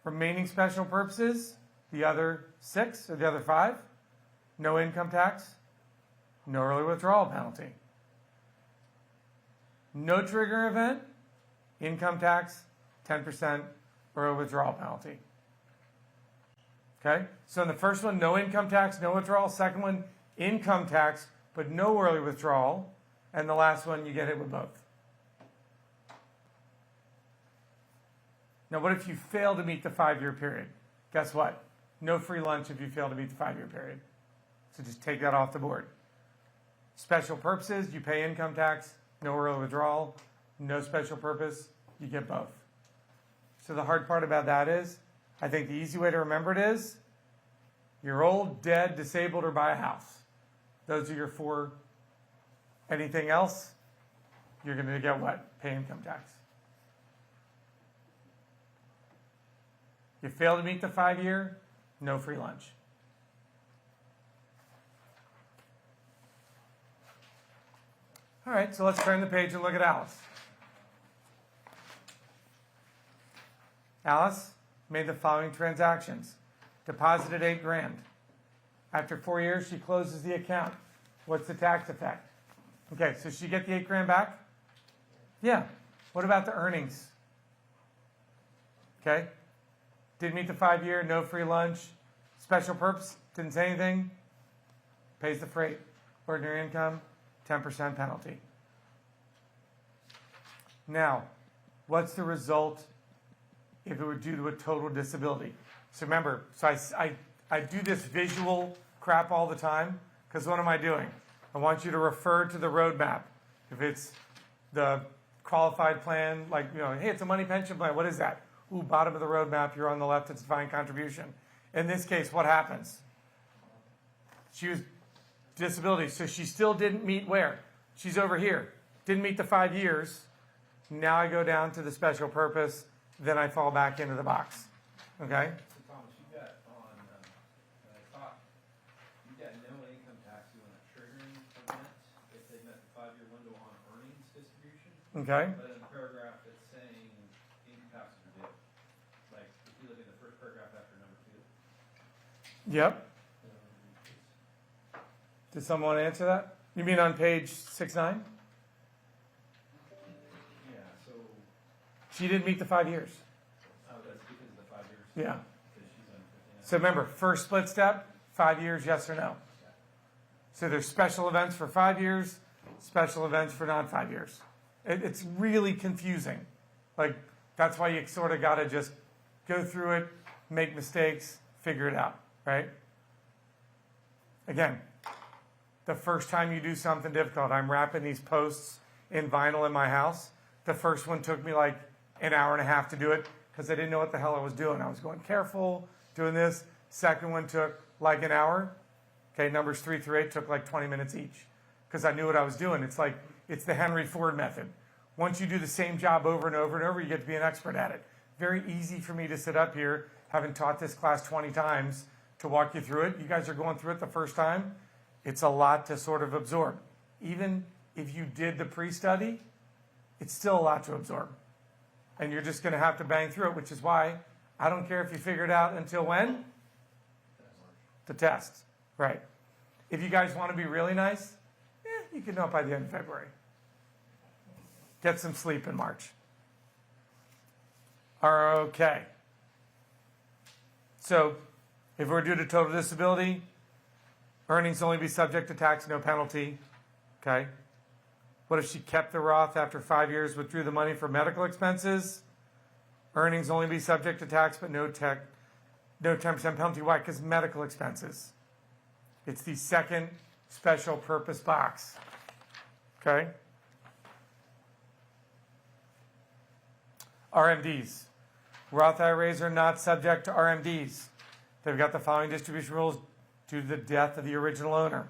Remaining special purposes, the other 6 or the other 5, no income tax, no early withdrawal penalty. No trigger event, income tax, 10% early withdrawal penalty. Okay? So in the first one, no income tax, no withdrawal. Second one, income tax, but no early withdrawal. And the last one, you get hit with both. Now, what if you fail to meet the 5-year period? Guess what? No free lunch if you fail to meet the 5-year period. So just take that off the board. Special purposes, you pay income tax, no early withdrawal. No special purpose, you get both. So the hard part about that is, I think the easy way to remember it is, you're old, dead, disabled, or buy a house. Those are your 4. Anything else, you're going to get what? Pay income tax. You fail to meet the 5-year, no free lunch. All right, so let's turn the page and look at Alice. Alice made the following transactions. Deposited 8 grand. After 4 years, she closes the account. What's the tax effect? Okay, so she get the 8 grand back? Yeah. What about the earnings? Okay. Didn't meet the 5-year, no free lunch. Special purpose, didn't say anything. Pays the freight. Ordinary income, 10% penalty. Now, what's the result if it were due to a total disability? So remember, I do this visual crap all the time, because what am I doing? I want you to refer to the roadmap. If it's the qualified plan, like, hey, it's a money pension plan, what is that? Ooh, bottom of the roadmap, you're on the left, it's defined contribution. In this case, what happens? She was disability, so she still didn't meet where? She's over here. Didn't meet the 5 years. Now I go down to the special purpose, then I fall back into the box. Okay? So Thomas, you got on, I thought, you got no income tax due on a triggering event if they met the 5-year window on earnings distribution. Okay? But in the paragraph, it's saying income taxes are due. Like, if you look at the first paragraph after number 2. Yep. Did someone answer that? You mean on page 6-9? Yeah, so, She didn't meet the 5 years. that's because of the 5 years. Yeah. Because she's under 59. So remember, first split step, 5 years, yes or no. So there's special events for 5 years, special events for non 5 years. It's really confusing. Like, that's why you sort of got to just go through it, make mistakes, figure it out, right? Again, the first time you do something difficult, I'm wrapping these posts in vinyl in my house. The first one took me like an hour and a half to do it because I didn't know what the hell I was doing. I was going careful, doing this. Second one took like an hour. Okay, numbers 3 through 8 took like 20 minutes each because I knew what I was doing. It's the Henry Ford method. Once you do the same job over and over and over, you get to be an expert at it. Very easy for me to sit up here, having taught this class 20 times, to walk you through it. You guys are going through it the first time. It's a lot to sort of absorb. Even if you did the pre-study, it's still a lot to absorb. And you're just going to have to bang through it, which is why I don't care if you figure it out until when? The test. Right. If you guys want to be really nice, you can know it by the end of February. Get some sleep in March. Okay. So, if we're due to total disability, earnings only be subject to tax, no penalty. Okay. What if she kept the Roth after 5 years, withdrew the money for medical expenses? Earnings only be subject to tax, but no 10% penalty. Why? Because medical expenses. It's the second special purpose box. Okay. RMDs. Roth IRAs are not subject to RMDs. They've got the following distribution rules due to the death of the original owner.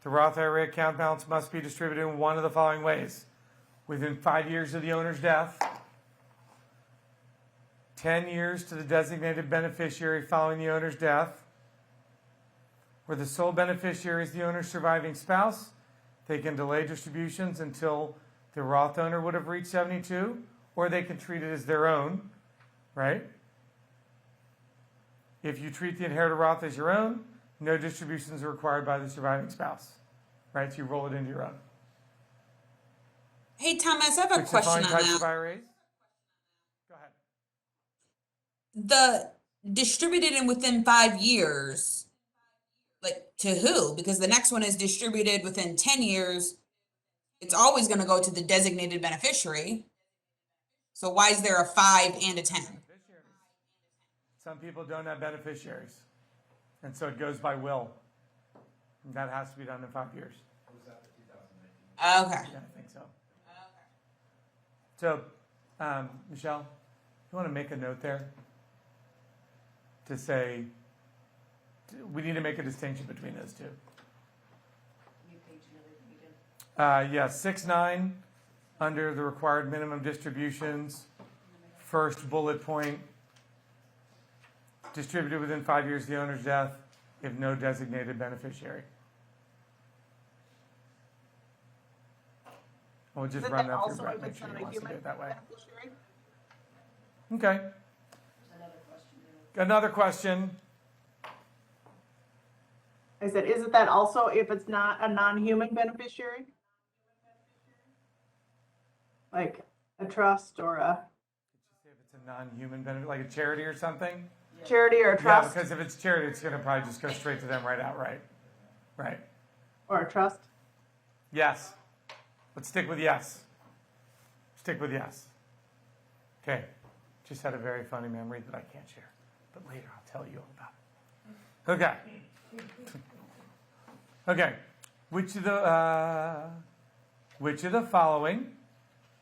The Roth IRA account balance must be distributed in one of the following ways. Within 5 years of the owner's death, 10 years to the designated beneficiary following the owner's death. Where the sole beneficiary is the owner's surviving spouse, they can delay distributions until the Roth owner would have reached 72, or they can treat it as their own, right? If you treat the inherited Roth as your own, no distributions are required by the surviving spouse, right? So you roll it into your own. Hey, Thomas, I have a Which question define on types of that. IRAs? Go ahead. The distributed in within 5 years, like to who? Because the next one is distributed within 10 years. It's always going to go to the designated beneficiary. So why is there a 5 and a 10? Some people don't have beneficiaries, and so it goes by will. And that has to be done in 5 years. What was that, the 2019? Okay. Yeah, I think so. So, Michelle, you want to make a note there to say we need to make a distinction between those two. New page and everything again. 6-9, under the required minimum distributions, first bullet point, distributed within 5 years of the owner's death, if no designated beneficiary. We'll just Isn't run that that through also Brett, if make it's sure not he a wants to do human it that way. beneficiary? Okay, There's another question there. another question. I said, isn't that also if it's not a non-human beneficiary? Like a trust or a If it's a non-human benefit, like a charity or something? charity or a Yeah, trust because if it's charity, it's gonna probably just go straight to them right outright. Right. or a trust? Yes. Let's stick with yes. Stick with yes. Okay, just had a very funny memory that I can't share, but later I'll tell you all about it. Okay. Okay, which of the following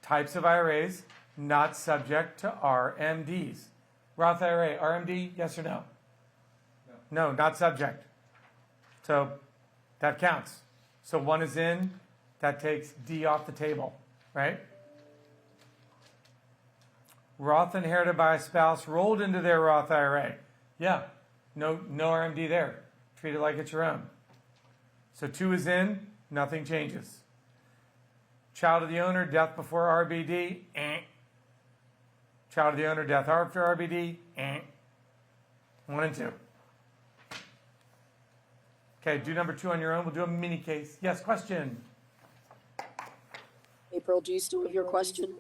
types of IRAs not subject to RMDs? Roth IRA, RMD, yes or no? No, not subject. So that counts. So one is in, that takes D off the table, right? Roth inherited by a spouse rolled into their Roth IRA. Yeah, no RMD there. Treat it like it's your own. So 2 is in, nothing changes. Child of the owner, death before RBD, Child of the owner, death after RBD, 1 and 2. Okay, do number 2 on your own. We'll do a mini case. Yes, question? April, do you still have your question?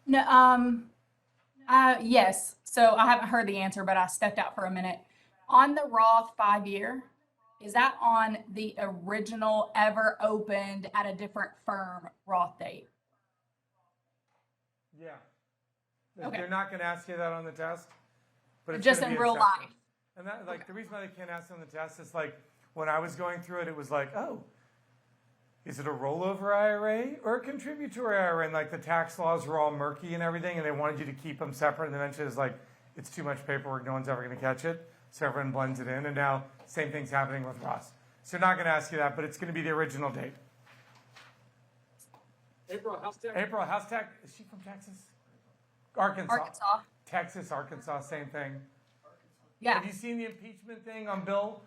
No, yes. So I haven't heard the answer, but I stepped out for a minute. On the Roth 5-year, is that on the original ever opened at a different firm Roth date? Yeah. Okay. They're not going to ask you that on the test. But it's Just gonna in be real separate. life. And that, like, the reason why they can't ask on the test is like, when I was going through it, it was like, oh, is it a rollover IRA or a contributory IRA? And like the tax laws were all murky and everything, and they wanted you to keep them separate. And eventually it's like, it's too much paperwork, no one's ever going to catch it. So everyone blends it in. And now, same thing's happening with Roth. So they're not going to ask you that, but it's going to be the original date. April, how's that? April, how's Tech? Is she from Texas? Arkansas. Arkansas. Texas, Arkansas, same thing. Yeah. Have you seen the impeachment thing on Bill,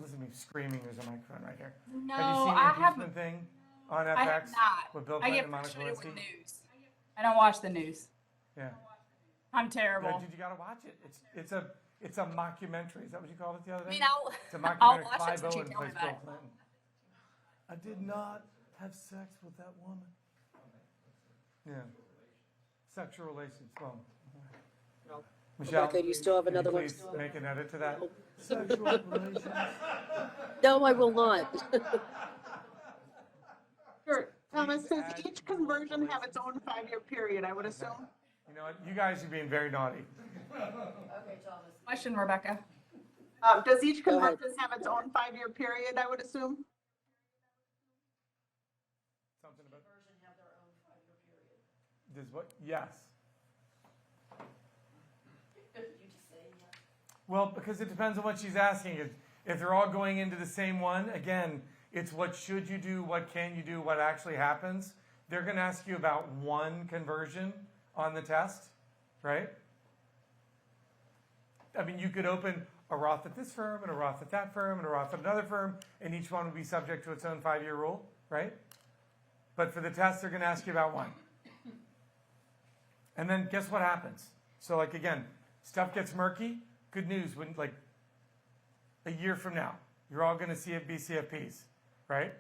listen to me screaming, there's a microphone right here. No, Have you seen I the haven't. impeachment thing on FX? I have not. With Bill I Clinton get and Monica frustrated with Lewinsky? news. I don't watch the news. Yeah. I'm No, terrible. dude, you gotta watch it. It's a mockumentary. Is that what you called it the other I day? mean, It's a I'll mockumentary. watch it Clive since you Owen tell me plays about Bill it. Clinton. I did not have sex with that woman. Yeah. Sexual relations. Well, Michelle, Rebecca, do you still have can you another one? please make an edit to that. Sexual relations. No, I will not. Sure. Thomas, does each conversion have its own 5-year period, I would assume? You know what? You guys are being very naughty. Okay, Thomas. Question, Rebecca. Does each Go ahead. conversion have its own 5-year period, I would assume? Something about Version have their own 5-year period. this what? Yes. You just say yes. Well, because it depends on what she's asking. If they're all going into the same one, again, it's what should you do, what can you do, what actually happens. They're going to ask you about one conversion on the test, right? I mean, you could open a Roth at this firm and a Roth at that firm and a Roth at another firm, and each one would be subject to its own 5-year rule, right? But for the test, they're going to ask you about one. And then guess what happens? So, like, again, stuff gets murky. Good news, when, like, a year from now, you're all going to be CFPs, right?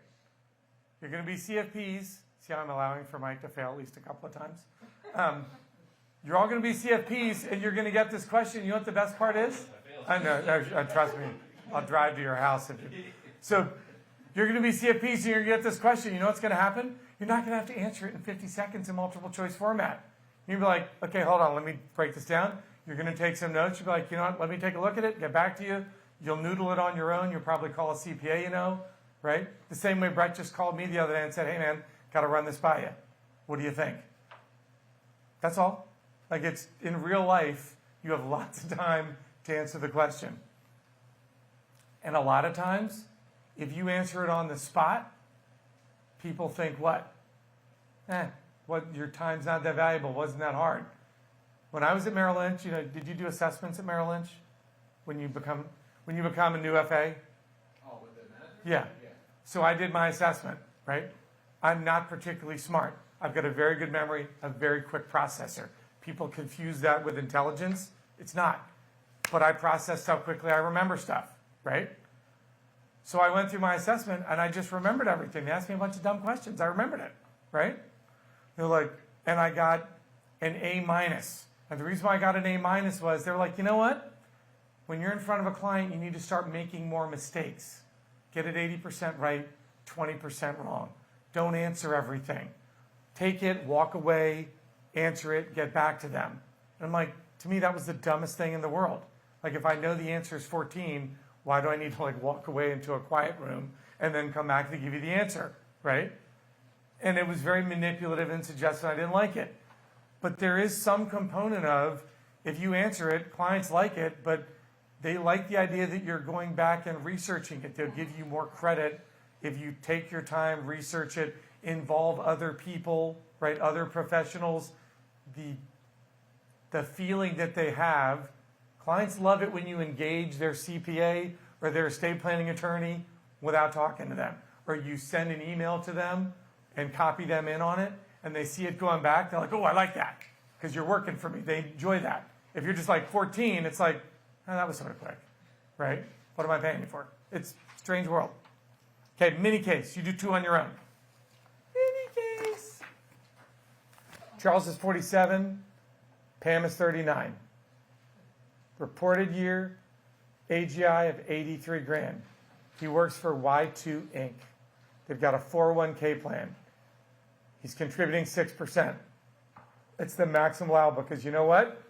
You're going to be CFPs. See how I'm allowing for Mike to fail at least a couple of times? You're all going to be CFPs, and you're going to get this question. You know what the best part is? I know. Trust me. I'll drive to your house. So you're going to be CFPs, and you're going to get this question. You know what's going to happen? You're not going to have to answer it in 50 seconds in multiple choice format. You'll be like, okay, hold on. Let me break this down. You're going to take some notes. You'll be like, you know what? Let me take a look at it, get back to you. You'll noodle it on your own. You'll probably call a CPA, you know, right? The same way Brett just called me the other day and said, hey, man, got to run this by you. What do you think? That's all. Like, it's in real life, you have lots of time to answer the question. And a lot of times, if you answer it on the spot, people think what? What, your time's not that valuable, wasn't that hard. When I was at Merrill Lynch, you know, did you do assessments at Merrill Lynch when you become a new FA? Oh, with the manager? Yeah. So I did my assessment, right? I'm not particularly smart. I've got a very good memory, a very quick processor. People confuse that with intelligence. It's not. But I process stuff quickly. I remember stuff, right? So I went through my assessment and I just remembered everything. They asked me a bunch of dumb questions. I remembered it, right? They're like, and I got an A-. And the reason why I got an A- was they were like, you know what? When you're in front of a client, you need to start making more mistakes. Get it 80% right, 20% wrong. Don't answer everything. Take it, walk away, answer it, get back to them. And I'm like, to me, that was the dumbest thing in the world. Like, if I know the answer is 14, why do I need to like walk away into a quiet room and then come back to give you the answer, right? And it was very manipulative and suggestive. I didn't like it. But there is some component of, if you answer it, clients like it, but they like the idea that you're going back and researching it. They'll give you more credit if you take your time, research it, involve other people, right? Other professionals. The feeling that they have, clients love it when you engage their CPA or their estate planning attorney without talking to them. Or you send an email to them and copy them in on it, and they see it going back. They're like, oh, I like that, because you're working for me. They enjoy that. If you're just like 14, it's like, oh, that was sort of quick, right? What am I paying you for? It's a strange world. Okay, mini case. You do 2 on your own. Mini case. Charles is 47. Pam is 39. Reported year, AGI of 83 grand. He works for Y2 Inc. They've got a 401k plan. He's contributing 6%. It's the maximum allowable because you know what,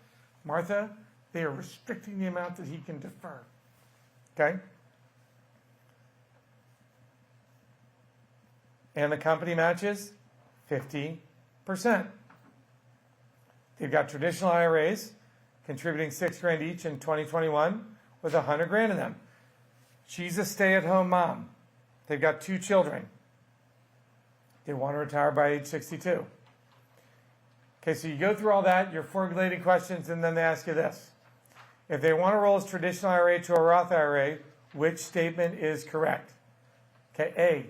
Martha? They are restricting the amount that he can defer. Okay? And the company matches 50%. They've got traditional IRAs contributing 6 grand each in 2021 with 100 grand in them. She's a stay-at-home mom. They've got 2 children. They want to retire by age 62. Okay, so you go through all that, you're formulating questions, and then they ask you this. If they want to roll his traditional IRA to a Roth IRA, which statement is correct? Okay, A,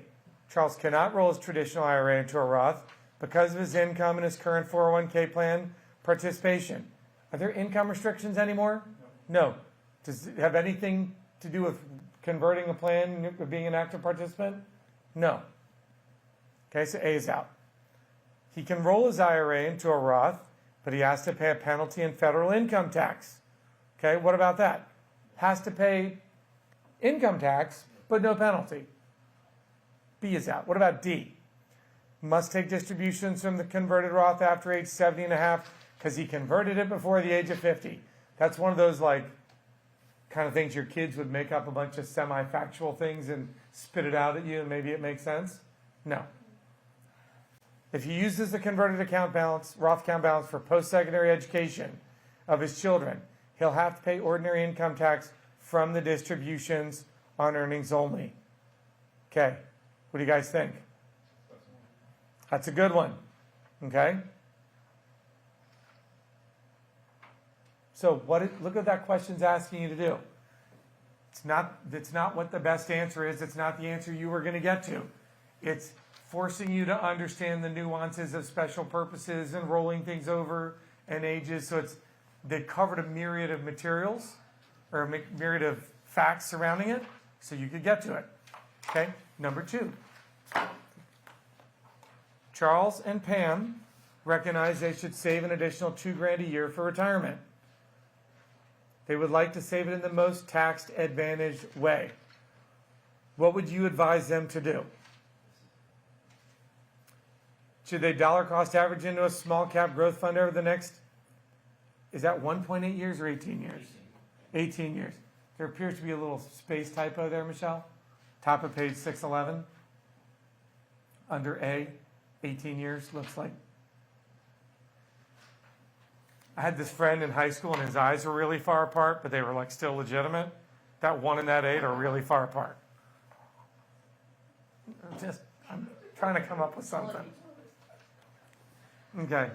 Charles cannot roll his traditional IRA into a Roth because of his income and his current 401k plan participation. Are there income restrictions anymore? No. Does it have anything to do with converting a plan, being an active participant? No. Okay, so A is out. He can roll his IRA into a Roth, but he has to pay a penalty in federal income tax. Okay, what about that? Has to pay income tax, but no penalty. B is out. What about D? Must take distributions from the converted Roth after age 70 and a half because he converted it before the age of 50. That's one of those like kind of things your kids would make up a bunch of semi-factual things and spit it out at you and maybe it makes sense. No. If he uses the converted account balance, Roth account balance for post-secondary education of his children, he'll have to pay ordinary income tax from the distributions on earnings only. Okay, what do you guys think? That's a good one. Okay? So look what that question's asking you to do. It's not what the best answer is. It's not the answer you were going to get to. It's forcing you to understand the nuances of special purposes and rolling things over and ages. So they covered a myriad of materials or a myriad of facts surrounding it so you could get to it. Okay, number 2. Charles and Pam recognize they should save an additional 2 grand a year for retirement. They would like to save it in the most tax advantaged way. What would you advise them to do? Should they dollar cost average into a small cap growth fund over the next, is that 1.8 years or 18 years? 18 years. There appears to be a little space typo there, Michelle. Top of page 611. Under A, 18 years looks like. I had this friend in high school and his eyes were really far apart, but they were like still legitimate. That 1 and that 8 are really far apart. I'm trying to come up with something. Okay.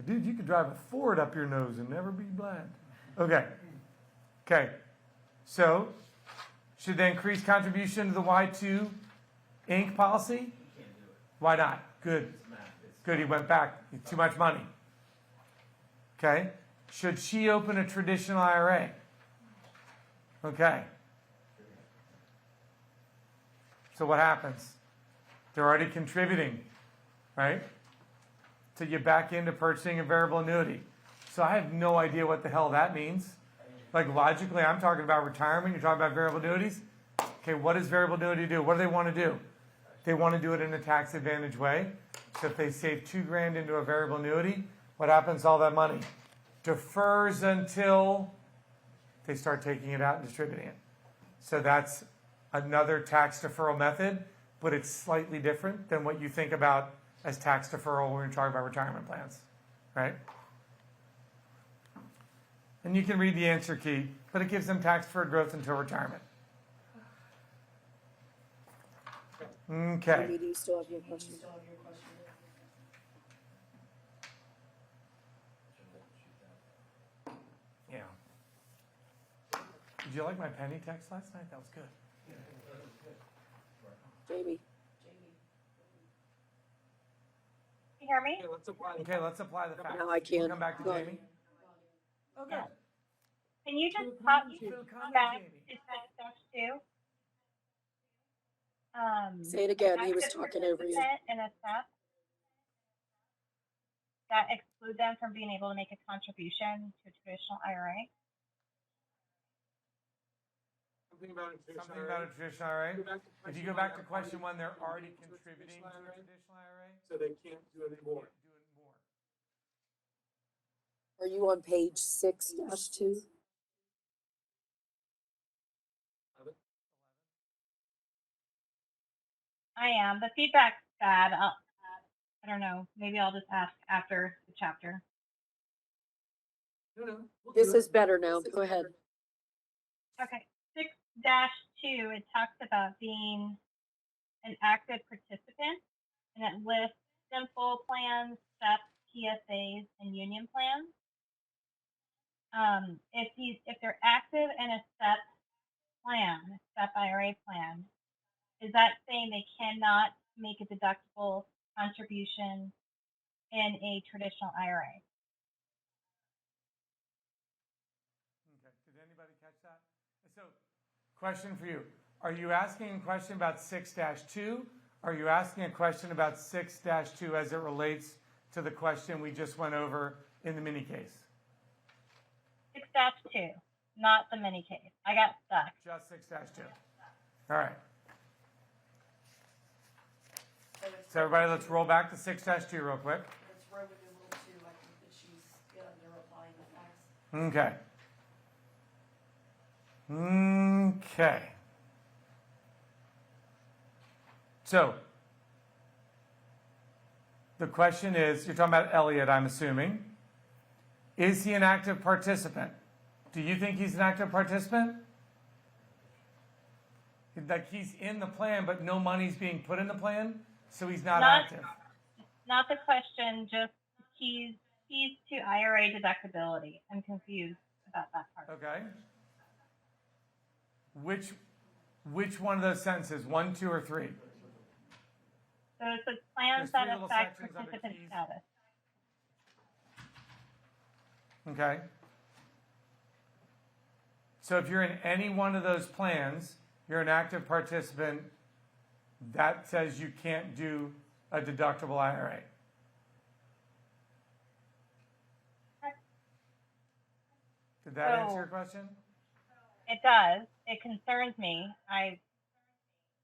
Dude, you could drive a Ford up your nose and never be blind. Okay. Okay. So, should they increase contribution to the Y2 Inc. policy? You can't do it. Why not? Good. It's math. It's Good, he went back. Too much money. Okay. Should she open a traditional IRA? Okay. So what happens? They're already contributing, right? So you back into purchasing a variable annuity. So I have no idea what the hell that means. Like logically, I'm talking about retirement. You're talking about variable annuities. Okay, what does variable annuity do? What do they want to do? They want to do it in a tax advantage way. So if they save $2,000 into a variable annuity, what happens to all that money? Defers until they start taking it out and distributing it. So that's another tax deferral method, but it's slightly different than what you think about as tax deferral when you're talking about retirement plans, right? And you can read the answer key, but it gives them tax deferred growth until retirement. Okay. Amy, do you still have your question? Still have your question? Yeah. Did you like my penny text last night? That was good. Jamie? You hear me? Okay, let's apply the facts. Now I We'll can. come back to Go ahead. Jamie. Oh, good. Can you just pop Phil, come back Jamie. to step two? Say it again, he was active talking over you. participant in a step that exclude them from being able to make a contribution to a traditional IRA. Something about a traditional IRA. If you go back to question 1, they're already contributing to a traditional IRA. So they can't do any more. Can't do it more. Are you on page 6-2? I am. The feedback's bad. I don't know. Maybe I'll just ask after the chapter. This is better now, go ahead. Okay. 6-2, it talks about being an active participant, and it lists simple plans, SEP, TSAs, and union plans. If they're active in a SEP plan, a SEP IRA plan, is that saying they cannot make a deductible contribution in a traditional IRA? Okay, did anybody catch that? So, question for you. Are you asking a question about 6-2? Are you asking a question about 6-2 as it relates to the question we just went over in the mini case? 6-2, not the mini case. I got stuck. Just 6-2. All right. So everybody, let's roll back to 6-2 real quick. Let's roll with a little too, I think that she's good under applying the facts. Okay. Okay. So, the question is, you're talking about Elliot, I'm assuming. Is he an active participant? Do you think he's an active participant? Like he's in the plan, but no money's being put in the plan, so he's not active. Not the question, just keys to IRA deductibility. I'm confused about that part. Okay. Which one of those sentences? 1, 2, or 3? So it says plans There's that three little affect sections under participant keys. status. Okay. So if you're in any one of those plans, you're an active participant. That says you can't do a deductible IRA. Did that answer your question? It does. It concerns me.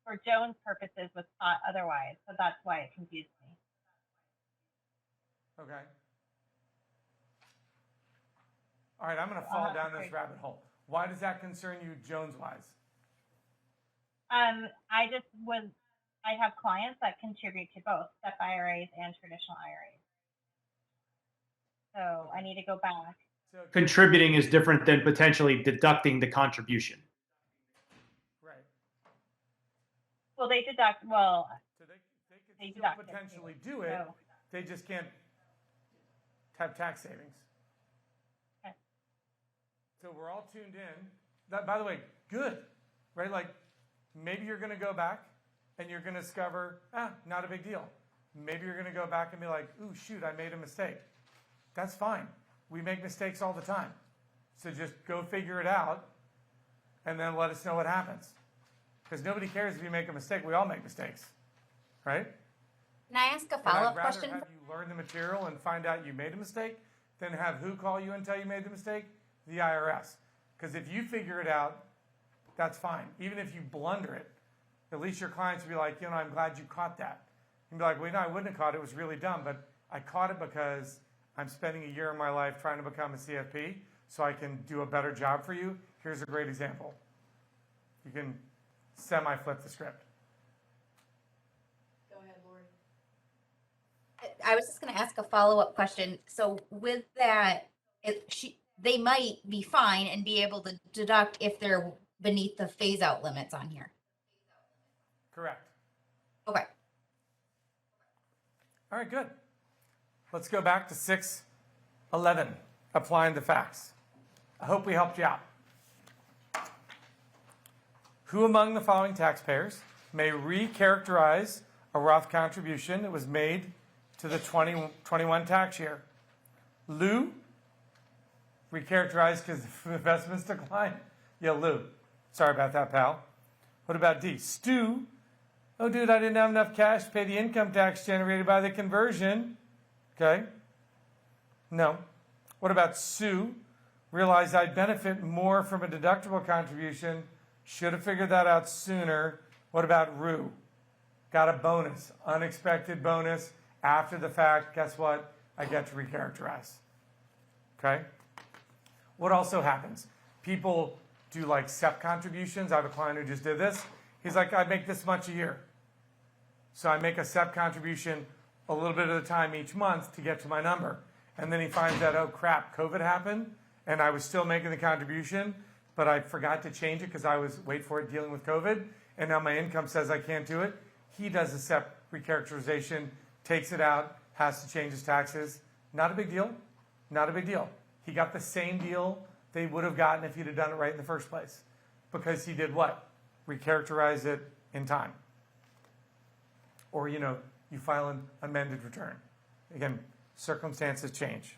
For Joan's purposes, was taught otherwise, so that's why it confused me. Okay. All right, I'm going to fall down this rabbit hole. Why does that concern you, Jones-wise? I have clients that contribute to both SEP IRAs and traditional IRAs. So I need to go back. So, Contributing is different than potentially deducting the contribution. right. Well, they deduct, well, So they They could still deduct it, potentially do it. so, They just can't have tax savings. Okay. So we're all tuned in. That, by the way, good, right? Like maybe you're going to go back and you're going to discover, not a big deal. Maybe you're going to go back and be like, ooh, shoot, I made a mistake. That's fine. We make mistakes all the time. So just go figure it out and then let us know what happens. Because nobody cares if you make a mistake. We all make mistakes, right? Can I ask a And follow-up I'd question? rather have you learn the material and find out you made a mistake than have who call you and tell you made the mistake? The IRS. Because if you figure it out, that's fine. Even if you blunder it, at least your clients will be like, I'm glad you caught that. And be like, well, I wouldn't have caught it. It was really dumb, but I caught it because I'm spending a year of my life trying to become a CFP so I can do a better job for you. Here's a great example. You can semi-flip the script. Go ahead, Lori. I was just going to ask a follow-up question. So with that, they might be fine and be able to deduct if they're beneath the phase-out limits on here. Correct. Okay. All right, good. Let's go back to 6:11, applying the facts. I hope we helped you out. Who among the following taxpayers may recharacterize a Roth contribution that was made to the 2021 tax year? Lou, recharacterized because investments declined. Yeah, Lou. Sorry about that, pal. What about D? Stu, oh, dude, I didn't have enough cash to pay the income tax generated by the conversion. Okay. No. What about Sue? Realized I'd benefit more from a deductible contribution. Should have figured that out sooner. What about Rue? Got a bonus, unexpected bonus after the fact. Guess what? I get to recharacterize. Okay? What also happens? People do like SEP contributions. I have a client who just did this. He's like, I make this much a year. So I make a SEP contribution a little bit at a time each month to get to my number. And then he finds out, oh crap, COVID happened, and I was still making the contribution, but I forgot to change it because I was, wait for it, dealing with COVID, and now my income says I can't do it. He does a SEP recharacterization, takes it out, has to change his taxes. Not a big deal. Not a big deal. He got the same deal they would have gotten if he'd have done it right in the first place. Because he did what? Recharacterize it in time. Or, you file an amended return. Again, circumstances change.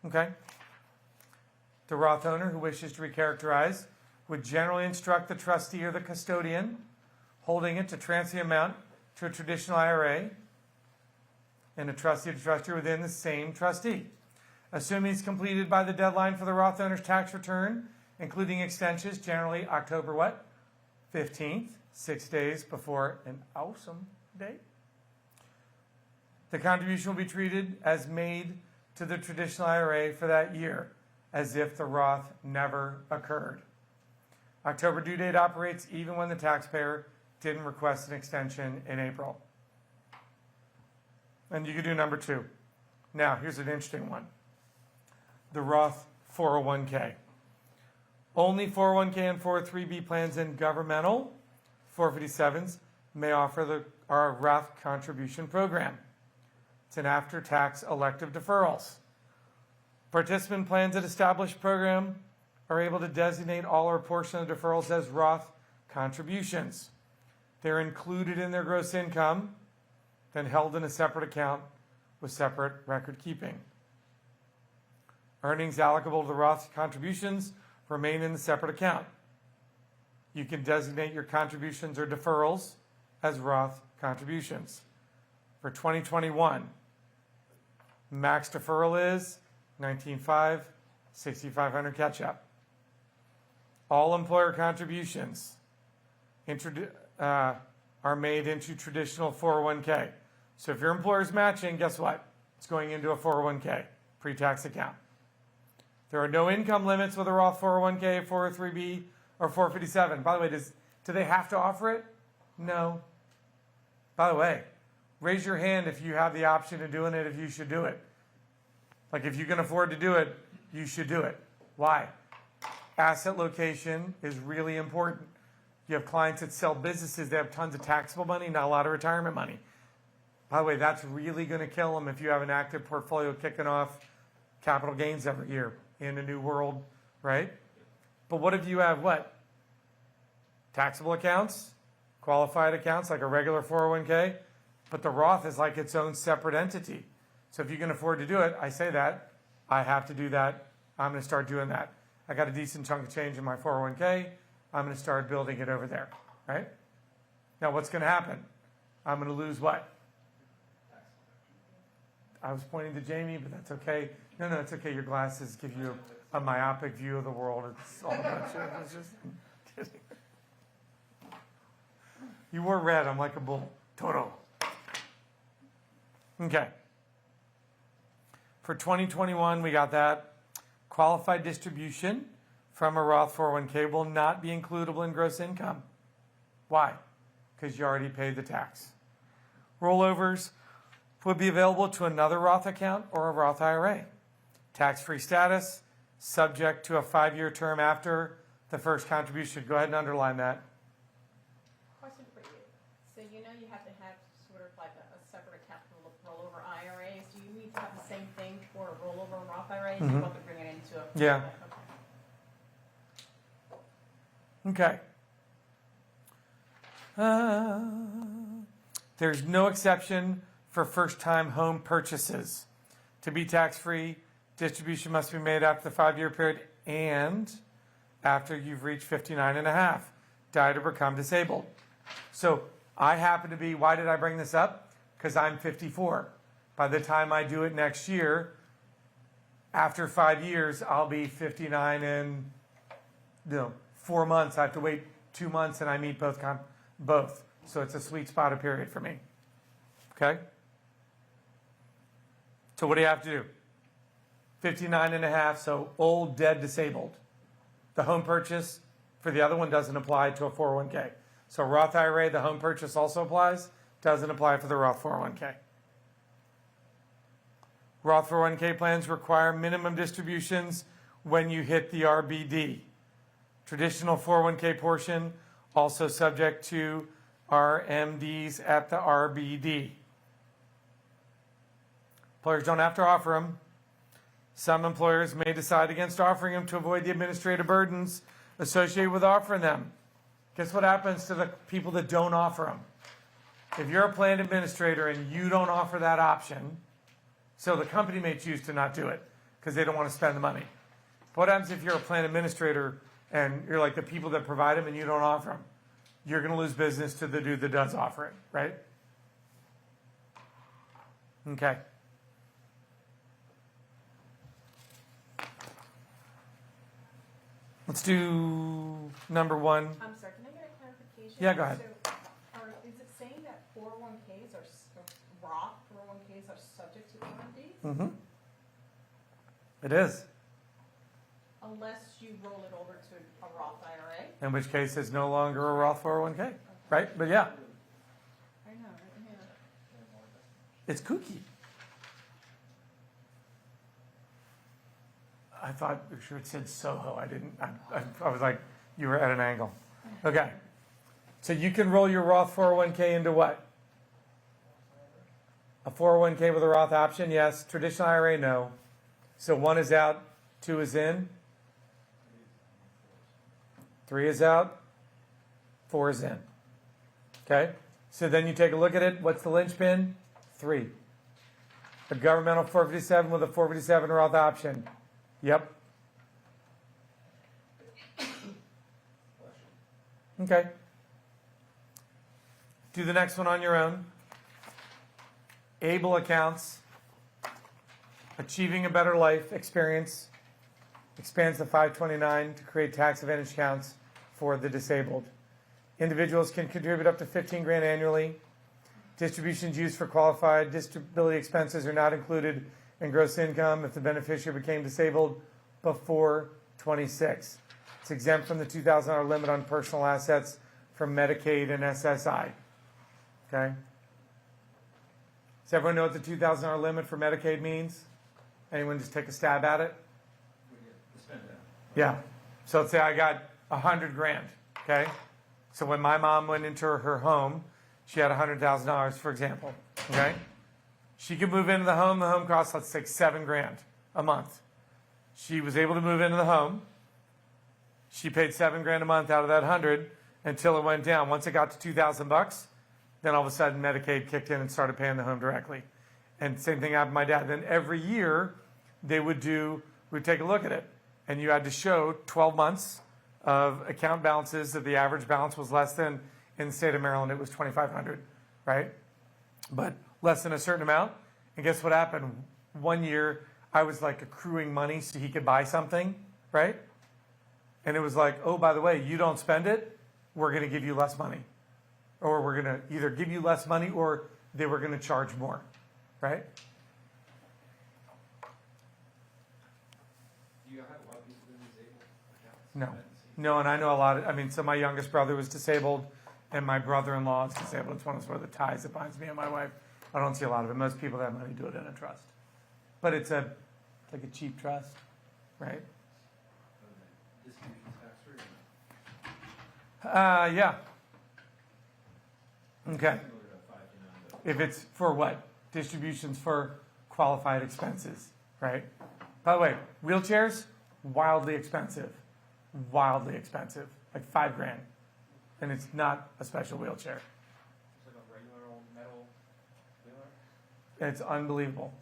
Okay? The Roth owner who wishes to recharacterize would generally instruct the trustee or the custodian holding it to transfer the amount to a traditional IRA and a trustee to trustee within the same trustee. Assuming it's completed by the deadline for the Roth owner's tax return, including extensions, generally October what? 15th, 6 days before an awesome date. The contribution will be treated as made to the traditional IRA for that year, as if the Roth never occurred. October due date operates even when the taxpayer didn't request an extension in April. And you could do number 2. Now, here's an interesting one. The Roth 401k. Only 401k and 403b plans and governmental 457s may offer our Roth contribution program. It's an after-tax elective deferrals. Participant plans that established program are able to designate all or portion of the deferrals as Roth contributions. They're included in their gross income, then held in a separate account with separate record keeping. Earnings allocable to the Roth contributions remain in the separate account. You can designate your contributions or deferrals as Roth contributions. For 2021, max deferral is $19,500, $6,500 catch-up. All employer contributions are made into traditional 401k. So if your employer's matching, guess what? It's going into a 401k, pre-tax account. There are no income limits with a Roth 401k, 403b, or 457. By the way, do they have to offer it? No. By the way, raise your hand if you have the option of doing it, if you should do it. Like if you can afford to do it, you should do it. Why? Asset location is really important. You have clients that sell businesses that have tons of taxable money, not a lot of retirement money. By the way, that's really going to kill them if you have an active portfolio kicking off capital gains every year in a new world, right? But what if you have what? Taxable accounts, qualified accounts like a regular 401k, but the Roth is like its own separate entity. So if you can afford to do it, I say that, I have to do that, I'm going to start doing that. I got a decent chunk of change in my 401k, I'm going to start building it over there, right? Now what's going to happen? I'm going to lose what? I was pointing to Jamie, but that's okay. No, it's okay. Your glasses give you a myopic view of the world. It's all about you. It's just kidding. You wore red. I'm like a bull. Toro. Okay. For 2021, we got that. Qualified distribution from a Roth 401k will not be includable in gross income. Why? Because you already paid the tax. Rollovers would be available to another Roth account or a Roth IRA. Tax-free status, subject to a 5-year term after the first contribution. Go ahead and underline that. Question for you. So you know you have to have sort of like a separate account for rollover IRAs. Do you need to have the same thing for a rollover Roth IRA? Do you want to bring it into a? Yeah. Okay. Okay. There's no exception for first-time home purchases. To be tax-free, distribution must be made after the 5-year period and after you've reached 59 and a half, died or become disabled. So I happen to be, why did I bring this up? Because I'm 54. By the time I do it next year, after 5 years, I'll be 59 in 4 months. I have to wait 2 months and I meet both. So it's a sweet spot of period for me. Okay? So what do you have to do? 59 and a half, so old, dead, disabled. The home purchase for the other one doesn't apply to a 401k. So Roth IRA, the home purchase also applies, doesn't apply for the Roth 401k. Roth 401k plans require minimum distributions when you hit the RBD. Traditional 401k portion also subject to RMDs at the RBD. Employers don't have to offer them. Some employers may decide against offering them to avoid the administrative burdens associated with offering them. Guess what happens to the people that don't offer them? If you're a plan administrator and you don't offer that option, so the company may choose to not do it because they don't want to spend the money. But what happens if you're a plan administrator and you're like the people that provide them and you don't offer them? You're going to lose business to the dude that does offer it, right? Okay. Let's do number 1. I'm sorry, can I get a clarification? Yeah, go ahead. So, is it saying that 401ks Roth 401ks are subject to RMDs? Mm-hmm. It is. Unless you roll it over to a Roth IRA? In which case it's no longer a Roth 401k, right? But yeah, I know, right here. it's kooky. I thought for sure it said Soho. I didn't. I was like, you were at an angle. Okay. So you can roll your Roth 401k into what? A 401k with a Roth option? Yes. Traditional IRA? No. So 1 is out, 2 is in, 3 is out, 4 is in. Okay? So then you take a look at it. What's the linchpin? 3. A governmental 457 with a 457 Roth option. Yep. Okay. Do the next one on your own. ABLE accounts. Achieving a Better Life experience expands the 529 to create tax advantage accounts for the disabled. Individuals can contribute up to 15 grand annually. Distributions used for qualified disability expenses are not included in gross income if the beneficiary became disabled before 26. It's exempt from the $2,000 limit on personal assets from Medicaid and SSI. Okay? Does everyone know what the $2,000 limit for Medicaid means? Anyone just take a stab at it? Yeah. So let's say I got 100 grand. Okay? So when my mom went into her home, she had $100,000, for example. Okay? She could move into the home costs, let's say, 7 grand a month. She was able to move into the home. She paid 7 grand a month out of that 100 until it went down. Once it got to $2,000, then all of a sudden Medicaid kicked in and started paying the home directly. And same thing happened to my dad. Then every year we'd take a look at it. And you had to show 12 months of account balances that the average balance was less than, in the state of Maryland, it was $2,500, right? But less than a certain amount. And guess what happened? One year, I was like accruing money so he could buy something, right? And it was like, oh, by the way, you don't spend it, we're going to give you less money. Or we're going to either give you less money or they were going to charge more. right? Do you have a lot of people in disabled accounts? No. I haven't seen- No, and I know a lot so my youngest brother was disabled, and my brother-in-law is disabled. It's one of the ties that binds me and my wife. I don't see a lot of it. Most people that have money do it in a trust. But it's like a cheap trust, right? Distribution tax free or not? Yeah. Okay. Similar to 529, but If it's for what? Distributions for qualified expenses, right? By the way, wheelchairs, wildly expensive. Wildly expensive. Like $5,000. And it's not a special wheelchair. it's like a regular old metal wheeler. It's unbelievable,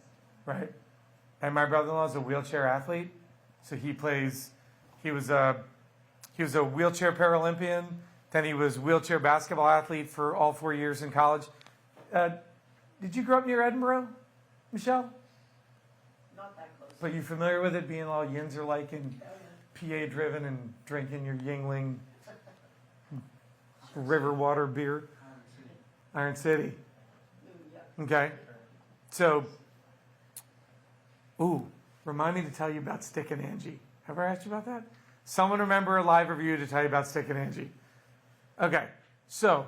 right? And my brother-in-law is a wheelchair athlete, so he was a wheelchair Paralympian, then he was wheelchair basketball athlete for all 4 years in college. Did you grow up near Edinburgh, Michelle? Not that close. But you familiar with it being all Yinzer-like and PA driven and drinking your Yingling river water beer? Iron City. Okay. So, remind me to tell you about Stick and Angie. Have I asked you about that? Someone remember a live review to tell you about Stick and Angie. Okay. So,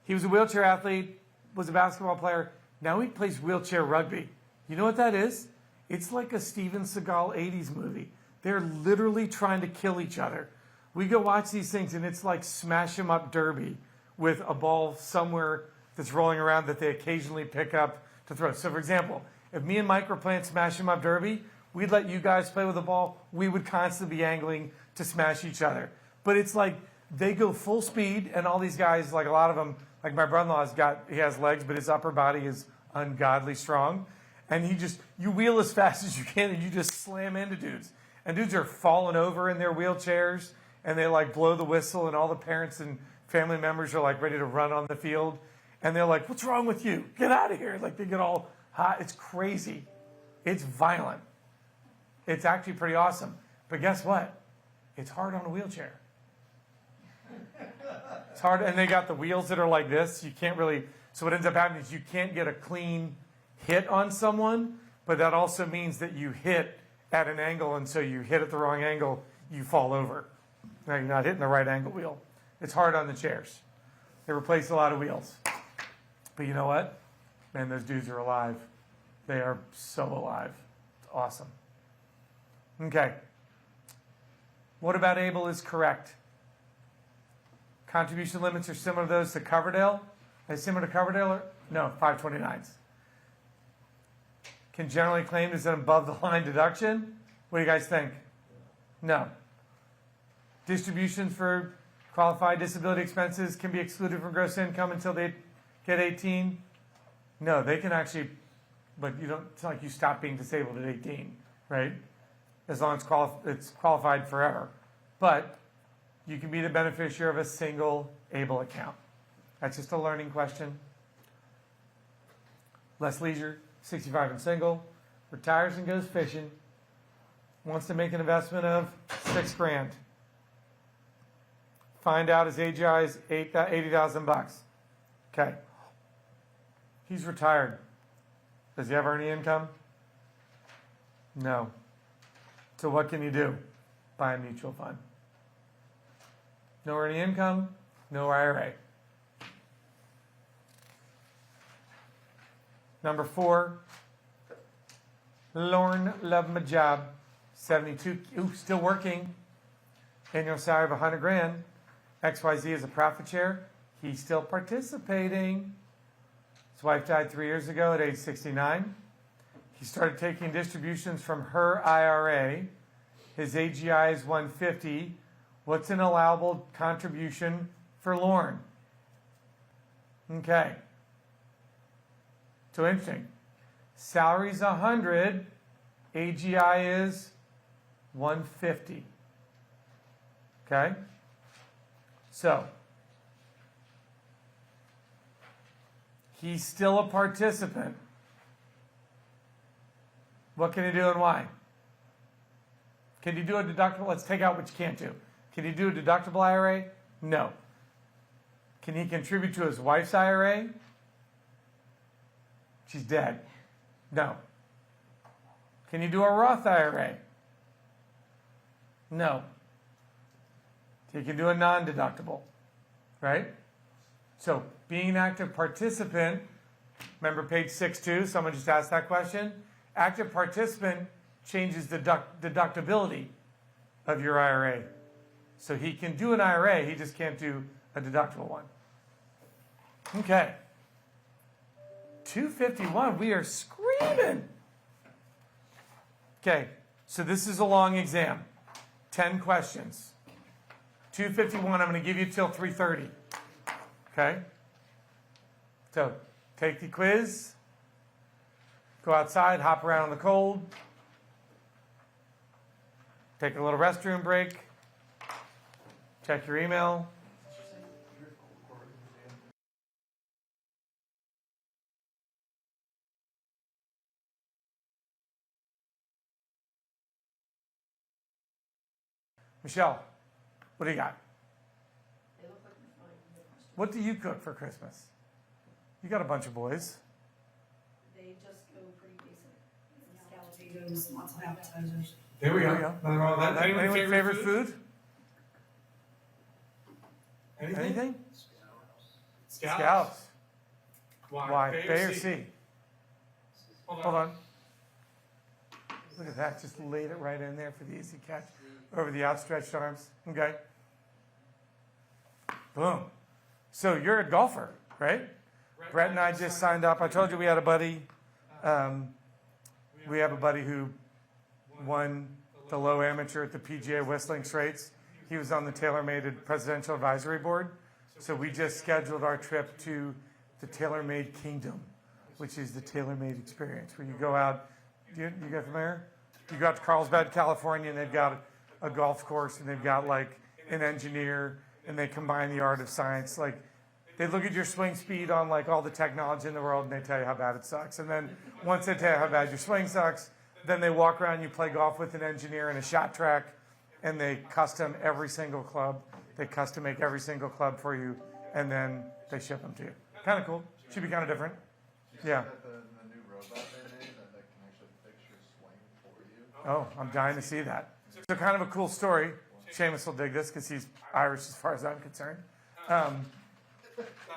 he was a wheelchair athlete, was a basketball player. Now he plays wheelchair rugby. You know what that is? It's like a Steven Seagal 80s movie. They're literally trying to kill each other. We go watch these things and it's like smash 'em up derby with a ball somewhere that's rolling around that they occasionally pick up to throw. So for example, if me and Mike were playing smash 'em up derby, we'd let you guys play with the ball. We would constantly be angling to smash each other. But it's like they go full speed and all these guys, like a lot of them, like my brother-in-law he has legs, but his upper body is ungodly strong. And you wheel as fast as you can and you just slam into dudes. And dudes are falling over in their wheelchairs and they like blow the whistle and all the parents and family members are like ready to run on the field. And they're like, what's wrong with you? Get out of here. Like they get all hot. It's crazy. It's violent. It's actually pretty awesome. But guess what? It's hard on a wheelchair. It's hard. And they got the wheels that are like this. You can't really, so what ends up happening is you can't get a clean hit on someone, but that also means that you hit at an angle, and so you hit at the wrong angle, you fall over. Now you're not hitting the right angle wheel. It's hard on the chairs. They replaced a lot of wheels. But you know what? Man, those dudes are alive. They are so alive. It's awesome. Okay. What about Able is correct? Contribution limits are similar to those to Coverdale? Are they similar to Coverdale? Or? No, 529s. Can generally claim as an above-the-line deduction? What do you guys think? No. Distributions for qualified disability expenses can be excluded from gross income until they get 18? No, they can actually, but it's not like you stop being disabled at 18, right? As long as it's qualified forever. But you can be the beneficiary of a single ABLE account. That's just a learning question. Less leisure. 65 and single, retires and goes fishing, wants to make an investment of $6,000. Find out his AGI is $80,000. Okay. He's retired. Does he have any income? No. So what can you do? Buy a mutual fund. No earning income, no IRA. Number 4, Lorne Love My Job, 72, still working. Annual salary of $100,000. XYZ is a profit share. He's still participating. His wife died 3 years ago at age 69. He started taking distributions from her IRA. His AGI is 150. What's an allowable contribution for Lorne? Okay. So interesting. Salary's 100, AGI is 150. Okay? So, he's still a participant. What can he do and why? Can you do a deductible? Let's take out what you can't do. Can he do a deductible IRA? No. Can he contribute to his wife's IRA? She's dead. No. Can you do a Roth IRA? No. You can do a non-deductible, right? So being an active participant, remember page 6.2, someone just asked that question. Active participant changes the deductibility of your IRA. So he can do an IRA, he just can't do a deductible one. Okay. 251, we are screaming. Okay, so this is a long exam. 10 questions. 251, I'm going to give you till 3:30. Okay? So, take the quiz. Go outside, hop around in the cold. Take a little restroom break. Check your email. Michelle, what do you got? What do you cook for Christmas? You got a bunch of boys. They just go pretty basic. Some scalloped potatoes, lots of appetizers. There we go. Nothing wrong with that. Anyone favorite food? Anything? Scallops. Why? Bay or C? Hold on. Look at that. Just laid it right in there for the easy catch over the outstretched arms. Okay. Boom. So you're a golfer, right? Brett and I just signed up. I told you we had a buddy. We have a buddy who won the low amateur at the PGA Whistling Straits. He was on the TaylorMade Presidential Advisory Board. So we just scheduled our trip to the TaylorMade Kingdom, which is the TaylorMade experience, where you go out. You get familiar? You go out to Carlsbad, California, and they've got a golf course, and they've got like an engineer, and they combine the art of science. Like, they look at your swing speed on like all the technology in the world, and they tell you how bad it sucks. And then once they tell you how bad your swing sucks, then they walk around, you play golf with an engineer and a shot track, and they custom every single club. They custom make every single club for you, and then they ship them to you. Kind of cool. Should be kind of different. Yeah. The new robot they made that can actually fix your swing for you. Oh, I'm dying to see that. So kind of a cool story. Seamus will dig this because he's Irish as far as I'm concerned.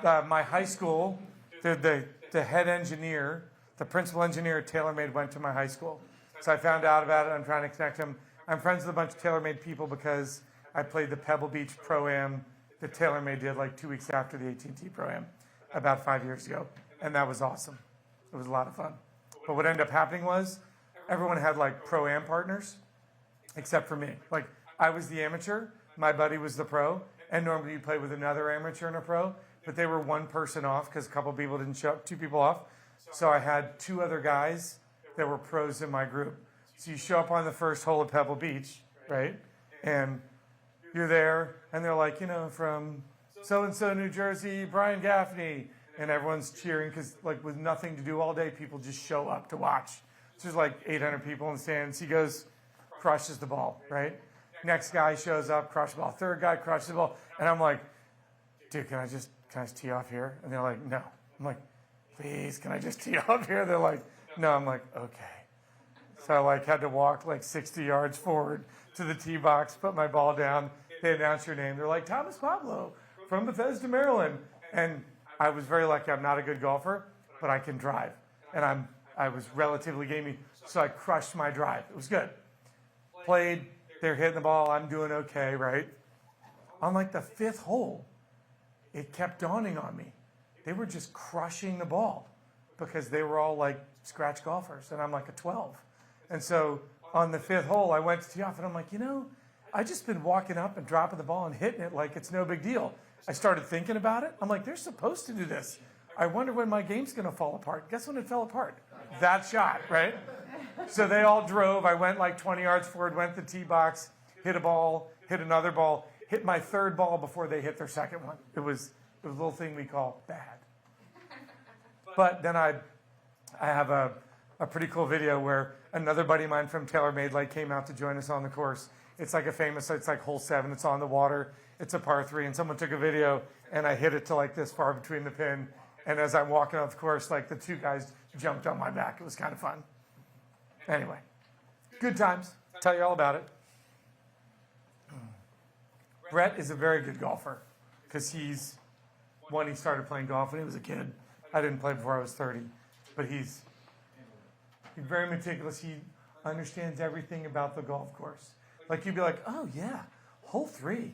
My high school, the head engineer, the principal engineer at TaylorMade went to my high school. So I found out about it. I'm trying to connect him. I'm friends with a bunch of TaylorMade people because I played the Pebble Beach Pro-Am that TaylorMade did like 2 weeks after the AT&T Pro-Am about 5 years ago. And that was awesome. It was a lot of fun. But what ended up happening was everyone had like Pro-Am partners except for me. Like, I was the amateur, my buddy was the pro, and normally you play with another amateur and a pro, but they were one person off because a couple people didn't show up, 2 people off. So I had 2 other guys that were pros in my group. So you show up on the first hole at Pebble Beach, right? And you're there, and they're like, from so-and-so, New Jersey, Brian Gaffney, and everyone's cheering because, like, with nothing to do all day, people just show up to watch. So there's like 800 people in the stands. He goes, crushes the ball, right? Next guy shows up, crushes the ball. Third guy crushes the ball. And I'm like, dude, can I just tee off here? And they're like, no. I'm like, please, can I just tee off here? They're like, no. I'm like, okay. So I like had to walk like 60 yards forward to the tee box, put my ball down. They announce your name. They're like, Thomas Pablo from Bethesda, Maryland. And I was very lucky. I'm not a good golfer, but I can drive. And I was relatively gamey, so I crushed my drive. It was good. Played, they're hitting the ball, I'm doing okay, right? On like the 5th hole, it kept dawning on me. They were just crushing the ball because they were all like scratch golfers, and I'm like a 12. And so on the 5th hole, I went to tee off, and I'm like, I just been walking up and dropping the ball and hitting it like it's no big deal. I started thinking about it. I'm like, they're supposed to do this. I wonder when my game's going to fall apart. Guess when it fell apart? That shot, right? So they all drove. I went like 20 yards forward, went to the tee box, hit a ball, hit another ball, hit my 3rd ball before they hit their 2nd one. It was a little thing we call bad. But then I have a pretty cool video where another buddy of mine from TaylorMade like came out to join us on the course. It's like it's like hole 7. It's on the water. It's a par 3, and someone took a video, and I hit it to like this far between the pin. And as I'm walking off the course, like the 2 guys jumped on my back. It was kind of fun. Anyway, good times. Tell you all about it. Brett is a very good golfer because he started playing golf when he was a kid. I didn't play before I was 30, but he's very meticulous. He understands everything about the golf course. Like you'd be like, oh yeah, hole 3,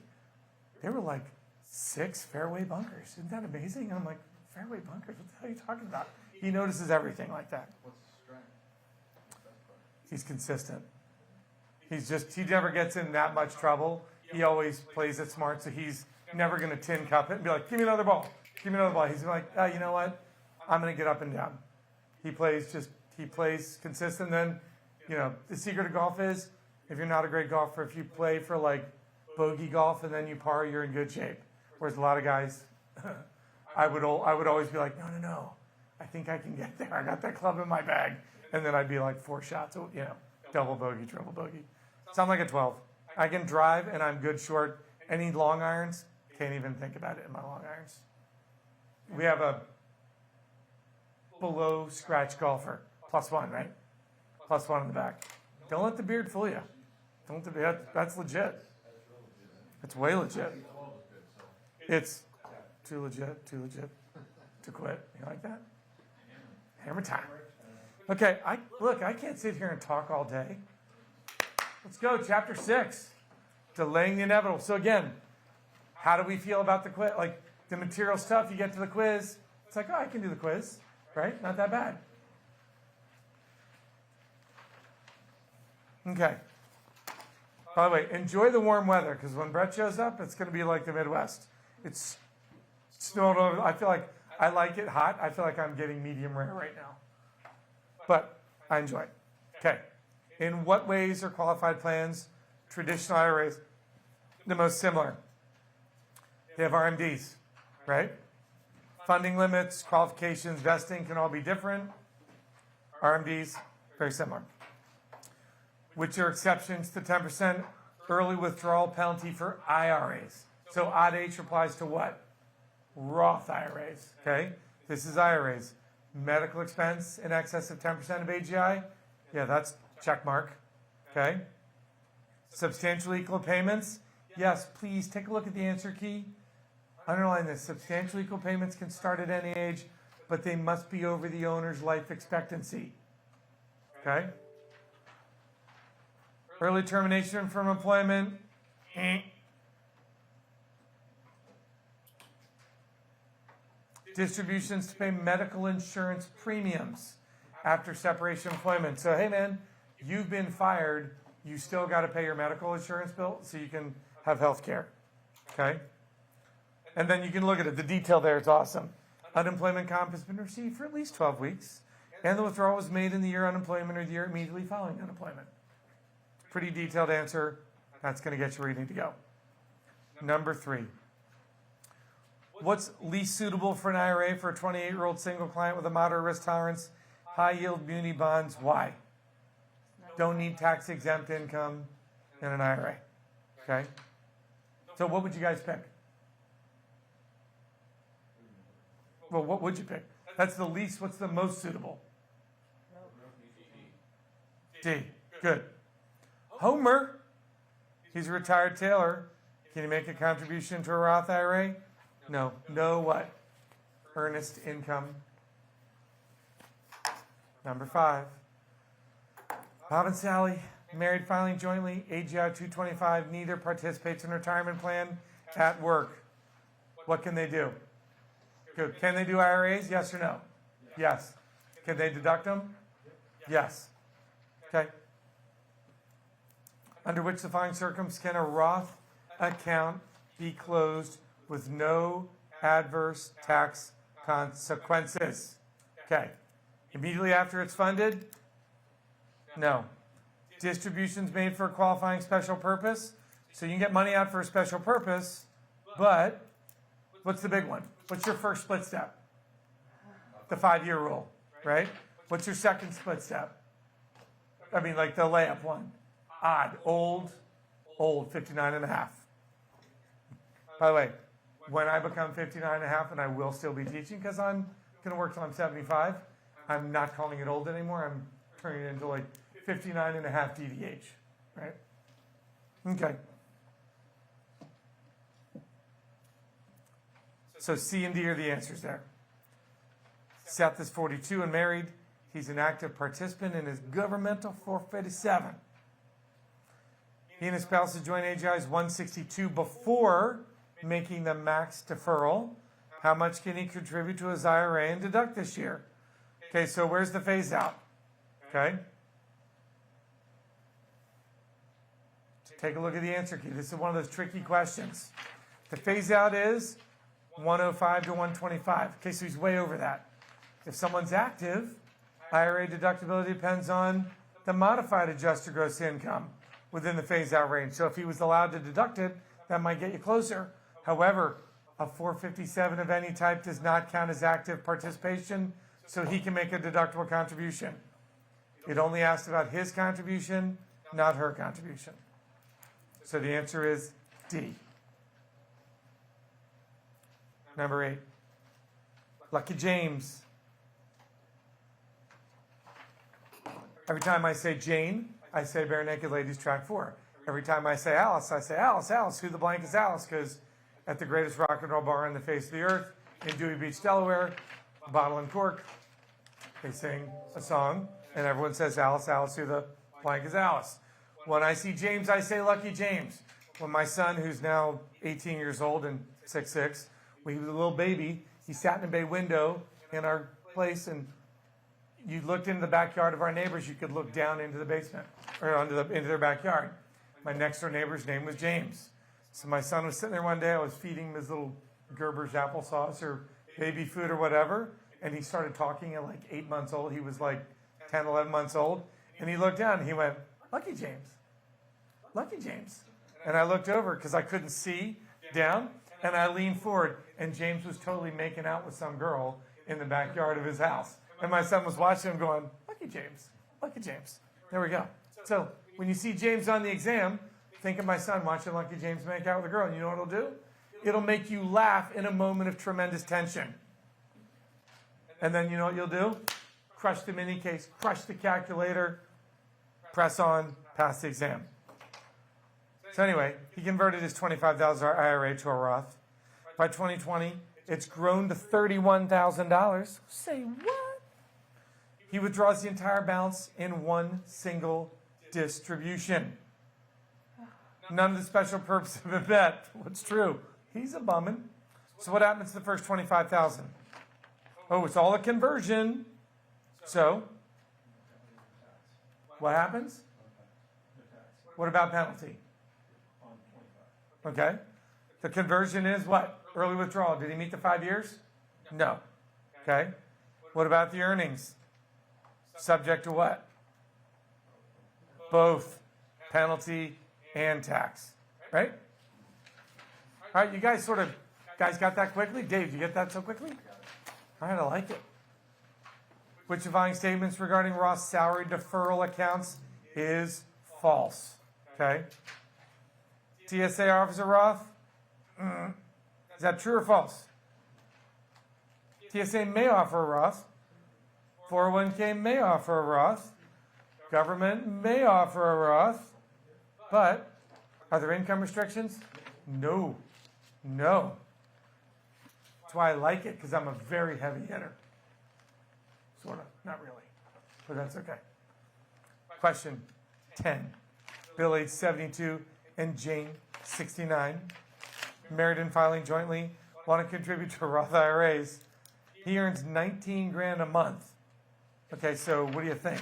there were like 6 fairway bunkers. Isn't that amazing? And I'm like, fairway bunkers? What the hell are you talking about? He notices everything like that. What's the strength? He's consistent. He never gets in that much trouble. He always plays it smart, so he's never going to tin cup it and be like, give me another ball. Give me another ball. He's like, oh, you know what? I'm going to get up and down. He plays consistent. Then, the secret of golf is, if you're not a great golfer, if you play for like bogey golf and then you par, you're in good shape. Whereas a lot of guys, I would always be like, no, I think I can get there. I got that club in my bag. And then I'd be like 4 shots, double bogey, triple bogey. So I'm like a 12. I can drive and I'm good short. Any long irons, can't even think about it in my long irons. We have a below scratch golfer, +1, right? +1 in the back. Don't let the beard fool you. That's legit. It's way legit. It's too legit to quit. You like that? Hammer time. Okay, I can't sit here and talk all day. Let's go, chapter 6, delaying the inevitable. So again, how do we feel about the quiz? Like the material stuff, you get to the quiz, it's like, oh, I can do the quiz, right? Not that bad. Okay. By the way, enjoy the warm weather, because when Brett shows up, it's going to be like the Midwest. It's snowed over. I feel like I like it hot. I feel like I'm getting medium rare right now. But I enjoy it. Okay. In what ways are qualified plans, traditional IRAs, the most similar? They have RMDs, right? Funding limits, qualifications, vesting can all be different. RMDs, very similar. Which are exceptions to 10% early withdrawal penalty for IRAs. So odd H applies to what? Roth IRAs, okay? This is IRAs. Medical expense in excess of 10% of AGI? Yeah, that's check mark, okay? Substantial equal payments? Yes, please take a look at the answer key. Underline this. Substantial equal payments can start at any age, but they must be over the owner's life expectancy, okay? Early termination from employment? Distributions to pay medical insurance premiums after separation employment. So, hey man, you've been fired, you still got to pay your medical insurance bill so you can have health care, okay? And then you can look at it. The detail there is awesome. Unemployment comp has been received for at least 12 weeks, and the withdrawal was made in the year unemployment or the year immediately following unemployment. Pretty detailed answer. That's going to get you where you need to go. Number 3. What's least suitable for an IRA for a 28-year-old single client with a moderate risk tolerance? High-yield muni bonds. Why? Don't need tax-exempt income in an IRA. Okay? So what would you guys pick? Well, what would you pick? That's the least. What's the most suitable? D. Good. Homer, he's a retired tailor. Can he make a contribution to a Roth IRA? No. No what? Earnest income. Number 5. Bob and Sally, married filing jointly, AGI 225, neither participates in retirement plan at work. What can they do? Good. Can they do IRAs? Yes or no? Yes. Can they deduct them? Yes. Okay. Under which defined circumstances can a Roth account be closed with no adverse tax consequences? Okay. Immediately after it's funded? No. Distributions made for a qualifying special purpose? So you can get money out for a special purpose, but what's the big one? What's your first split step? The 5-year rule, right? What's your second split step? I mean, like the layup one. Odd, old, 59 and a half. By the way, when I become 59 and a half, and I will still be teaching because I'm going to work till I'm 75, I'm not calling it old anymore. I'm turning it into like 59.5 DDH, right? Okay. So C and D are the answers there. Seth is 42 and married. He's an active participant in his governmental 457. He and his spouse's joint AGI is 162 before making the max deferral. How much can he contribute to his IRA and deduct this year? Okay, so where's the phase out? Okay. Take a look at the answer key. This is one of those tricky questions. The phase out is 105 to 125. Okay, so he's way over that. If someone's active, IRA deductibility depends on the modified adjusted gross income within the phase out range. So if he was allowed to deduct it, that might get you closer. However, a 457 of any type does not count as active participation, so he can make a deductible contribution. It only asks about his contribution, not her contribution. So the answer is D. Number 8. Lucky James. Every time I say Jane, I say Bare Naked Ladies track 4. Every time I say Alice, Alice, who the blank is Alice? Because at the greatest rock and roll bar on the face of the earth, in Dewey Beach, Delaware, Bottle and Cork, they sing a song, and everyone says Alice, Alice, who the blank is Alice. When I see James, I say Lucky James. When my son, who's now 18 years old and 6'6", when he was a little baby, he sat in a bay window in our place, and you looked into the backyard of our neighbors, you could look down into the basement, or into their backyard. My next door neighbor's name was James. So my son was sitting there one day, I was feeding him his little Gerber's applesauce or baby food or whatever, and he started talking at like 8 months old. He was like 10, 11 months old, and he looked down and he went, Lucky James, Lucky James. And I looked over because I couldn't see down, and I leaned forward, and James was totally making out with some girl in the backyard of his house. And my son was watching him going, Lucky James, Lucky James. There we go. So when you see James on the exam, think of my son watching Lucky James make out with a girl. And you know what it'll do? It'll make you laugh in a moment of tremendous tension. And then you know what you'll do? Crush the mini case, crush the calculator, press on, pass the exam. So anyway, he converted his $25,000 IRA to a Roth. By 2020, it's grown to $31,000. Say what? He withdraws the entire balance in one single distribution. None of the special purpose of the bet. What's true? He's a bummin'. So what happens to the first $25,000? Oh, it's all a conversion. So, what happens? What about penalty? Okay. The conversion is what? Early withdrawal. Did he meet the 5 years? No. Okay. What about the earnings? Subject to what? Both penalty and tax. Right? All right, you guys got that quickly? Dave, you get that so quickly? All right, I like it. Which of the following statements regarding Roth salary deferral accounts is false? Okay. TSA offers a Roth? Is that true or false? TSA may offer a Roth. 401k may offer a Roth. Government may offer a Roth. But are there income restrictions? No. No. That's why I like it, because I'm a very heavy hitter. Sort of. Not really. But that's okay. Question 10. Bill, age 72, and Jane, 69. Married and filing jointly. Want to contribute to Roth IRAs. He earns $19,000 a month. Okay, so what do you think?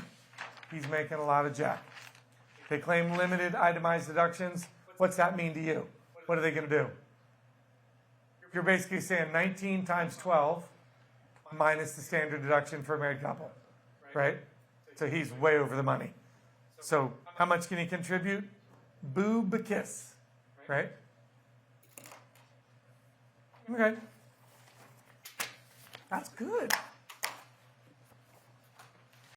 He's making a lot of jack. They claim limited itemized deductions. What's that mean to you? What are they going to do? You're basically saying 19 times 12 minus the standard deduction for a married couple, right? So he's way over the money. So how much can he contribute? Boob a kiss, right? Okay. That's good.